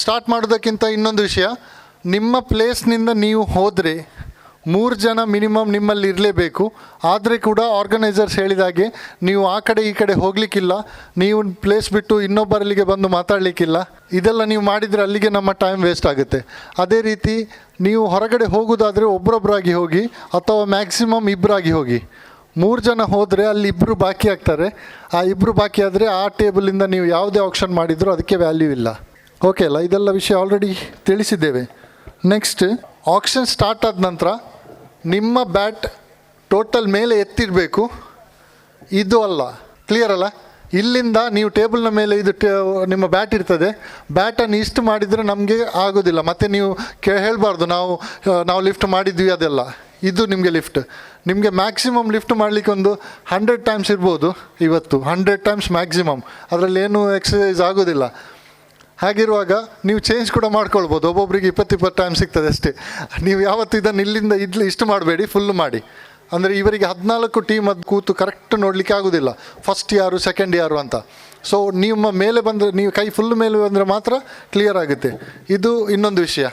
ಸ್ಟಾರ್ಟ್ ಮಾಡೋದಕ್ಕಿಂತ ಇನ್ನೊಂದು ವಿಷಯ, ನಿಮ್ಮ ಪ್ಲೇಸ್ನಿಂದ ನೀವು ಹೋದರೆ 3 ಜನ ಮಿನಿಮಮ್ ನಿಮ್ಮಲ್ಲಿ ಇರಲೇಬೇಕು. ಆದರೆ ಕೂಡ ಆರ್ಗನೈಸರ್ಸ್ ಹೇಳಿದಾಗೆ ನೀವು ಆ ಕಡೆ ಈ ಕಡೆ ಹೋಗಲಿಕ್ಕಿಲ್ಲ, ನೀವು ಪ್ಲೇಸ್ ಬಿಟ್ಟು ಇನ್ನೊಬ್ಬರಲ್ಲಿಗೆ ಬಂದು ಮಾತಾಡಲಿಕ್ಕಿಲ್ಲ. ಇದೆಲ್ಲ ನೀವು ಮಾಡಿದರೆ ಅಲ್ಲಿಗೆ ನಮ್ಮ ಟೈಮ್ ವೇಸ್ಟ್ ಆಗುತ್ತೆ. ಅದೇ ರೀತಿ ನೀವು ಹೊರಗಡೆ ಹೋಗೋದಾದರೆ ಒಬ್ಬರೊಬ್ಬರಾಗಿ ಹೋಗಿ, ಅಥವಾ ಮ್ಯಾಕ್ಸಿಮಮ್ ಇಬ್ಬರಾಗಿ ಹೋಗಿ. 3 ಜನ ಹೋದರೆ ಅಲ್ಲಿ 2 ಬಾಕಿ ಆಗ್ತಾರೆ. ಆ 2 ಬಾಕಿ ಆದರೆ ಆ ಟೇಬಲಿಂದ ನೀವು ಯಾವುದೇ ಆಪ್ಷನ್ ಮಾಡಿದರೂ ಅದಕ್ಕೆ ವ್ಯಾಲ್ಯೂ ಇಲ್ಲ. ಓಕೆ ಅಲ್ಲ? ಇದೆಲ್ಲ ವಿಷಯ ಆಲ್ರೆಡಿ ತಿಳಿಸಿದ್ದೇವೆ. ನೆಕ್ಸ್ಟ್, ಆಕ್ಷನ್ ಸ್ಟಾರ್ಟ್ ಆದ ನಂತರ ನಿಮ್ಮ ಬ್ಯಾಟ್ ಟೋಟಲ್ ಮೇಲೆ ಎತ್ತಿರಬೇಕು. ಇದು ಅಲ್ಲ, ಕ್ಲಿಯರ್ ಅಲ್ಲ? ಇಲ್ಲಿಂದ ನೀವು ಟೇಬಲ್ನ ಮೇಲೆ ಇದು ನಿಮ್ಮ ಬ್ಯಾಟ್ ಇರ್ತದೆ. ಬ್ಯಾಟನ್ನು ಇಷ್ಟು ಮಾಡಿದರೆ ನಮಗೆ ಆಗೋದಿಲ್ಲ. ಮತ್ತು ನೀವು ಹೇಳಬಾರ್ದು ನಾವು ಲಿಫ್ಟ್ ಮಾಡಿದ್ವಿ ಅದೆಲ್ಲ. ಇದು ನಿಮಗೆ ಲಿಫ್ಟ್. ನಿಮಗೆ ಮ್ಯಾಕ್ಸಿಮಮ್ ಲಿಫ್ಟ್ ಮಾಡಲಿಕ್ಕೆ ಒಂದು 100 ಟೈಮ್ಸ್ ಇರ್ಬೋದು ಇವತ್ತು. 100 ಟೈಮ್ಸ್ ಮ್ಯಾಕ್ಸಿಮಮ್. ಅದರಲ್ಲಿ ಏನೂ ಎಕ್ಸಸೈಸ್ ಆಗೋದಿಲ್ಲ. ಹಾಗಿರುವಾಗ ನೀವು ಚೇಂಜ್ ಕೂಡ ಮಾಡ್ಕೊಳ್ಬೋದು. ಒಬ್ಬೊಬ್ಬರಿಗೆ 20 ಟೈಮ್ ಸಿಗ್ತದೆ ಅಷ್ಟೇ. ನೀವು ಯಾವತ್ತು ಇದನ್ನು ಇಲ್ಲಿಂದ ಇಷ್ಟು ಮಾಡಬೇಡಿ, ಫುಲ್ಲು ಮಾಡಿ. ಅಂದರೆ ಇವರಿಗೆ 14 ಟೀಮ್ ಅದು ಕೂತು ಕರೆಕ್ಟ್ ನೋಡಲಿಕ್ಕೆ ಆಗೋದಿಲ್ಲ, ಫಸ್ಟ್ ಯಾರು ಸೆಕೆಂಡ್ ಯಾರು ಅಂತ. ಸೊ ನಿಮ್ಮ ಮೇಲೆ ಬಂದರೆ, ನೀವು ಕೈ ಫುಲ್ ಮೇಲೆ ಬಂದರೆ ಮಾತ್ರ ಕ್ಲಿಯರ್ ಆಗುತ್ತೆ. ಇದು ಇನ್ನೊಂದು ವಿಷಯ.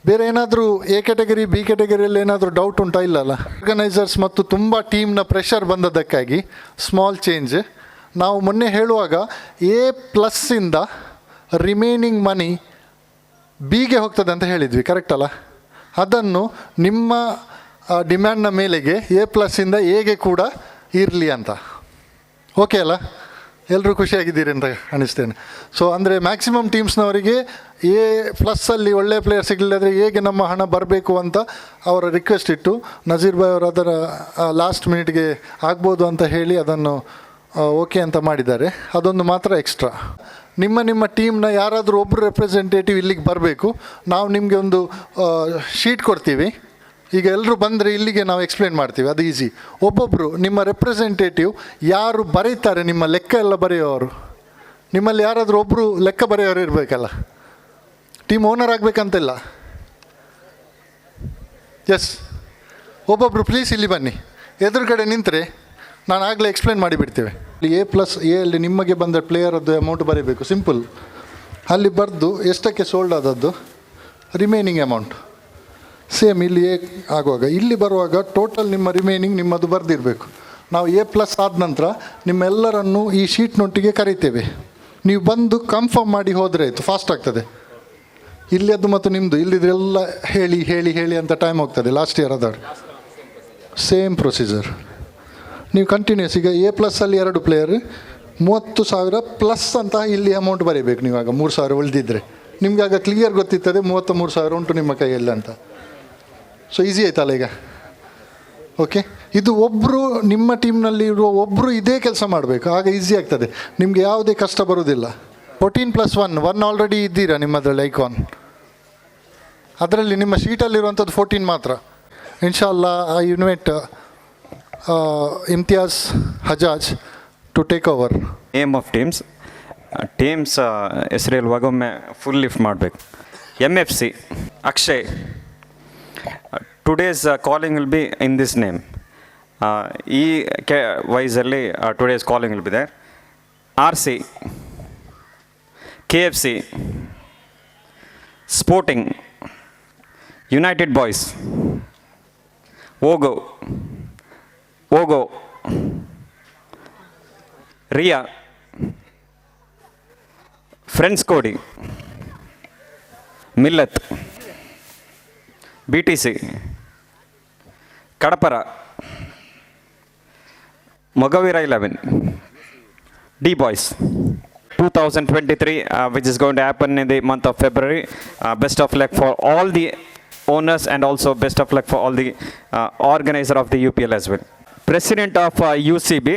ಬೇರೆ ಏನಾದರೂ ಎ ಕ್ಯಾಟಗರಿ ಬಿ ಕ್ಯಾಟಗರಿಯಲ್ಲಿ ಏನಾದರೂ ಡೌಟ್ ಉಂಟಾ? ಇಲ್ಲಲ್ಲ? ಆರ್ಗನೈಸರ್ಸ್ ಮತ್ತು ತುಂಬ ಟೀಮ್ನ ಪ್ರೆಷರ್ ಬಂದದ್ದಕ್ಕಾಗಿ ಸ್ಮಾಲ್ ಚೇಂಜ್. ನಾವು ಮೊನ್ನೆ ಹೇಳುವಾಗ A+ಇಂದ ರಿಮೈನಿಂಗ್ ಮನಿ ಬಿಗೆ ಹೋಗ್ತದೆ ಅಂತ ಹೇಳಿದ್ವಿ, ಕರೆಕ್ಟ್ ಅಲ್ಲ? ಅದನ್ನು ನಿಮ್ಮ ಡಿಮ್ಯಾಂಡ್ನ ಮೇಲೆಗೆ A+ಇಂದ ಎಗೆ ಕೂಡ ಇರಲಿ ಅಂತ. ಓಕೆ ಅಲ್ಲ? ಎಲ್ಲರೂ ಖುಷಿಯಾಗಿದ್ದೀರಿ ಅಂತ ಅನಿಸ್ತೇನೆ. ಸೊ ಅಂದರೆ ಮ್ಯಾಕ್ಸಿಮಮ್ ಟೀಮ್ಸ್ನವರಿಗೆ A+ಅಲ್ಲಿ ಒಳ್ಳೆಯ ಪ್ಲೇಯರ್ ಸಿಗಲಿಲ್ಲದ್ರೆ ಎಗೆ ನಮ್ಮ ಹಣ ಬರಬೇಕು ಅಂತ ಅವರ ರಿಕ್ವೆಸ್ಟ್ ಇಟ್ಟು, ನಜೀರ್ ಭಾಯ್ ಅವರು ಅದರ ಲಾಸ್ಟ್ ಮಿನಿಟ್ಗೆ ಆಗ್ಬೋದು ಅಂತ ಹೇಳಿ ಅದನ್ನು ಓಕೆ ಅಂತ ಮಾಡಿದ್ದಾರೆ. ಅದೊಂದು ಮಾತ್ರ ಎಕ್ಸ್ಟ್ರಾ. ನಿಮ್ಮ ಟೀಮ್ನ ಯಾರಾದರೂ ಒಬ್ಬರು ರೆಪ್ರೆಸೆಂಟೇಟಿವ್ ಇಲ್ಲಿಗೆ ಬರಬೇಕು. ನಾವು ನಿಮಗೆ ಒಂದು ಶೀಟ್ ಕೊಡ್ತೀವಿ. ಈಗ ಎಲ್ಲರೂ ಬಂದರೆ ಇಲ್ಲಿಗೆ ನಾವು ಎಕ್ಸ್ಪ್ಲೇನ್ ಮಾಡ್ತೀವಿ, ಅದು ಈಸಿ. ಒಬ್ಬೊಬ್ಬರು ನಿಮ್ಮ ರೆಪ್ರೆಸೆಂಟೇಟಿವ್ ಯಾರು ಬರೀತಾರೆ, ನಿಮ್ಮ ಲೆಕ್ಕ ಎಲ್ಲ ಬರೆಯೋರು, ನಿಮ್ಮಲ್ಲಿ ಯಾರಾದರೂ ಒಬ್ಬರು ಲೆಕ್ಕ ಬರೆಯೋರು ಇರಬೇಕಲ್ಲ. ಟೀಮ್ ಓನರ್ ಆಗಬೇಕಂತಿಲ್ಲ. ಎಸ್, ಒಬ್ಬೊಬ್ಬರು ಪ್ಲೀಸ್ ಇಲ್ಲಿ ಬನ್ನಿ. ಎದುರುಗಡೆ ನಿಂತರೆ ನಾನು ಆಗಲೇ ಎಕ್ಸ್ಪ್ಲೇನ್ ಮಾಡಿಬಿಡ್ತೇವೆ. A+A ಅಲ್ಲಿ ನಿಮಗೆ ಬಂದ ಪ್ಲೇಯರದ್ದು ಅಮೌಂಟ್ ಬರೀಬೇಕು, ಸಿಂಪಲ್. ಅಲ್ಲಿ ಬರೆದು ಎಷ್ಟಕ್ಕೆ ಸೋಲ್ಡ್ ಆದದ್ದು ರಿಮೈನಿಂಗ್ ಅಮೌಂಟ್ ಸೇಮ್ ಇಲ್ಲಿ ಆಗುವಾಗ, ಇಲ್ಲಿ ಬರುವಾಗ ಟೋಟಲ್ ನಿಮ್ಮ ರಿಮೈನಿಂಗ್ ನಿಮ್ಮದು ಬರೆದಿರಬೇಕು. ನಾವು A+ ಆದ ನಂತರ ನಿಮ್ಮೆಲ್ಲರನ್ನು ಈ ಶೀಟ್ನೊಟ್ಟಿಗೆ ಕರಿತೇವೆ. ನೀವು ಬಂದು ಕನ್ಫರ್ಮ್ ಮಾಡಿ ಹೋದರೆ ಆಯಿತು, ಫಾಸ್ಟ್ ಆಗ್ತದೆ. ಇಲ್ಲಿ ಅದು ಮತ್ತು ನಿಮ್ಮದು ಇಲ್ಲಿದ್ರೆಲ್ಲ ಹೇಳಿ ಹೇಳಿ ಹೇಳಿ ಅಂತ ಟೈಮ್ ಹೋಗ್ತದೆ. ಲಾಸ್ಟ್ ಇಯರ್ ಅದಾರು ಸೇಮ್ ಪ್ರೊಸೀಜರ್. ನೀವು ಕಂಟಿನ್ಯೂಸ್ ಈಗ A+ ಅಲ್ಲಿ 2 ಪ್ಲೇಯರ್ 30,000 ಪ್ಲಸ್ ಅಂತ ಇಲ್ಲಿ ಅಮೌಂಟ್ ಬರೀಬೇಕು. ನೀವಾಗ 3,000 ಉಳಿದಿದ್ದರೆ ನಿಮ್ಗೆ ಆಗ ಕ್ಲಿಯರ್ ಗೊತ್ತಿರ್ತದೆ 33,000 ಉಂಟು ನಿಮ್ಮ ಕೈಯಲ್ಲಿ ಅಂತ. ಸೊ ಈಸಿ ಆಯ್ತಲ್ಲ ಈಗ? ಓಕೆ, ಇದು ಒಬ್ಬರು ನಿಮ್ಮ ಟೀಮ್ನಲ್ಲಿ ಇರುವ ಒಬ್ಬರು ಇದೇ ಕೆಲಸ ಮಾಡಬೇಕು, ಆಗ ಈಸಿ ಆಗ್ತದೆ, ನಿಮಗೆ ಯಾವುದೇ ಕಷ್ಟ ಬರೋದಿಲ್ಲ. 14+1 ಆಲ್ರೆಡಿ ಇದ್ದೀರಾ ನಿಮ್ಮದ್ರಲ್ಲಿ ಐಕಾನ್. ಅದರಲ್ಲಿ ನಿಮ್ಮ ಶೀಟಲ್ಲಿರುವಂಥದ್ದು 14 ಮಾತ್ರ. ಇನ್ಶಾಲ್ಲಾ I invite Imtiaz Hajaj to take over. Name of teams ಹೆಸರು ಹೇಳುವಾಗ ಒಮ್ಮೆ ಫುಲ್ ಲಿಫ್ಟ್ ಮಾಡಬೇಕು. MFC ಅಕ್ಷಯ್. Today's calling will be in this name. ಈ ವೈಸಲ್ಲಿ today's calling will be there. RC, KFC, sporting, united boys, ಓಗೋ, ರಿಯಾ, friends Kodi, Millat, BTC, Kadapara, Mogaveera 11, D boys. 2023, which is going to happen in the month of February. Best of luck for all the owners and also best of luck for all the organizer of the UPL as well. President of UCB,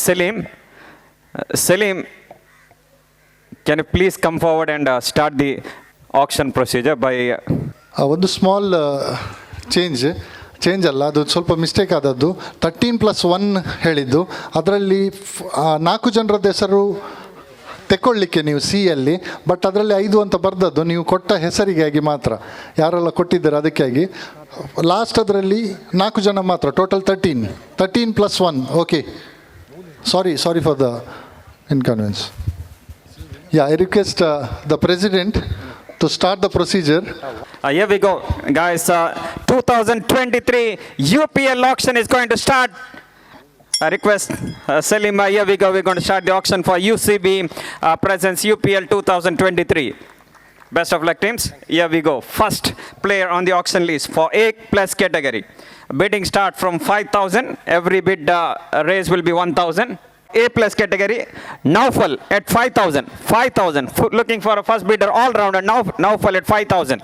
Selim. Selim, can you please come forward and start the auction procedure by... ಒಂದು small change ಅಲ್ಲ, ಅದು ಸ್ವಲ್ಪ mistake ಆದದ್ದು. 13+1 ಹೇಳಿದ್ದು, ಅದರಲ್ಲಿ 4 ಜನರದ್ದು ಹೆಸರು ತೆಕ್ಕೊಳ್ಳಿಕ್ಕೆ ನೀವು ಸಿಯಲ್ಲಿ, ಬಟ್ ಅದರಲ್ಲಿ 5 ಅಂತ ಬರ್ದದ್ದು ನೀವು ಕೊಟ್ಟ ಹೆಸರಿಗಾಗಿ ಮಾತ್ರ, ಯಾರೆಲ್ಲ ಕೊಟ್ಟಿದ್ದಾರೆ ಅದಕ್ಕಾಗಿ. ಲಾಸ್ಟ್ ಅದರಲ್ಲಿ 4 ಜನ ಮಾತ್ರ, total 13+1. Okay, sorry for the inconvenience. I request the president to start the procedure. Here we go, guys. 2023 UPL auction is going to start. I request Selim, here we go. We're going to start the auction for UCB Presents UPL 2023. Best of luck, teams. Here we go. First player on the auction list for A+ category. Bidding start from 5,000. Every bid raise will be 1,000. A+ category, Naufal at 5,000. 5,000. Looking for a first bidder all-rounder, Naufal at 5,000.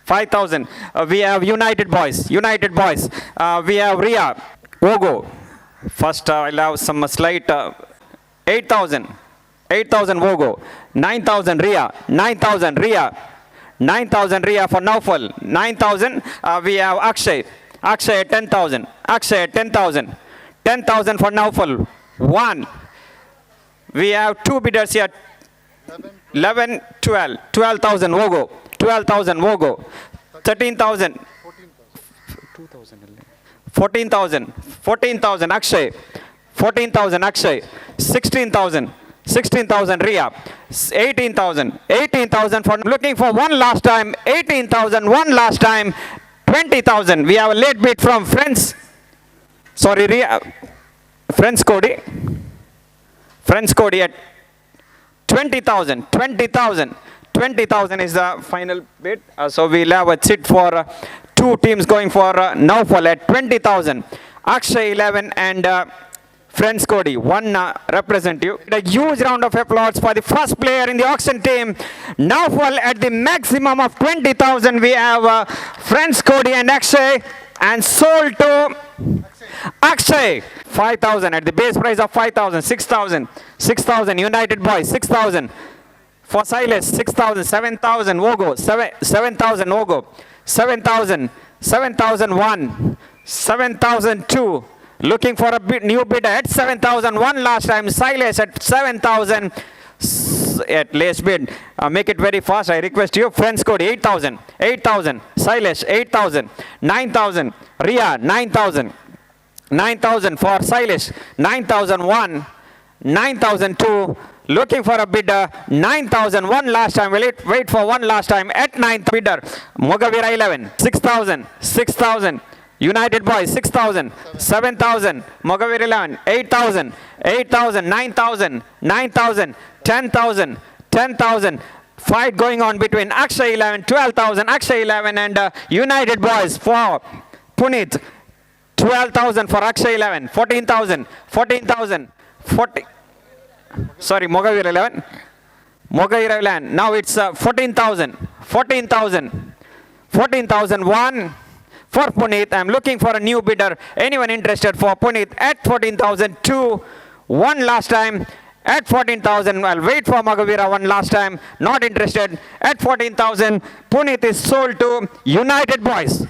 5,000. We have United Boys. We have Ria, Ogo. First, I'll have some slight 8,000. 8,000 Ogo. 9,000 Ria. 9,000 Ria. 9,000 Ria for Naufal. 9,000. We have Akshay. Akshay at 10,000. Akshay at 10,000. 10,000 for Naufal. 1. We have 2 bidders here. 11, 12. 12,000 Ogo. 12,000 Ogo. 13,000. 14,000. 14,000 Akshay. 14,000 Akshay. 16,000. 16,000 Ria. 18,000. 18,000 for looking for one last time. 18,000 one last time. 20,000. We have a late bid from Friends. Sorry, Ria. Friends Cody at 20,000. 20,000. 20,000 is the final bid. So we'll have a sit for 2 teams going for Naufal at 20,000. Akshay 11 and Friends Cody, 1 representative. A huge round of applause for the first player in the auction team. Naufal at the maximum of 20,000. We have Friends Cody and Akshay, and sold to Akshay 5,000 at the base price of 5,000. 6,000. 6,000 United Boys. 6,000 for Silas. 6,000. 7,000 Ogo. 7,000 Ogo. 7,000. 7,001. 7,002. Looking for a new bidder at 7,001 last time. Silas at 7,000 at last bid. Make it very fast, I request you. Friends Code 8,000. 8,000. Silas 8,000. 9,000. Ria 9,000. 9,000 for Silas. 9,001. 9,002. Looking for a bidder. 9,001 last time. Will it wait for one last time at 9th bidder. Mogavira 11. 6,000. 6,000. United Boys 6,000. 7,000. Mogavira 11. 8,000. 8,000. 9,000. 9,000. 10,000. 10,000. Fight going on between Akshay 11. 12,000. Akshay 11 and United Boys for Puneet. 12,000 for Akshay 11. 14,000. 14,000. 40. Sorry, Mogavira 11. Mogavira 11. Now it's 14,000. 14,000. 14,001 for Puneet. I'm looking for a new bidder. Anyone interested for Puneet at 14,002. One last time at 14,000. I'll wait for Mogavira one last time. Not interested at 14,000. Puneet is sold to United Boys.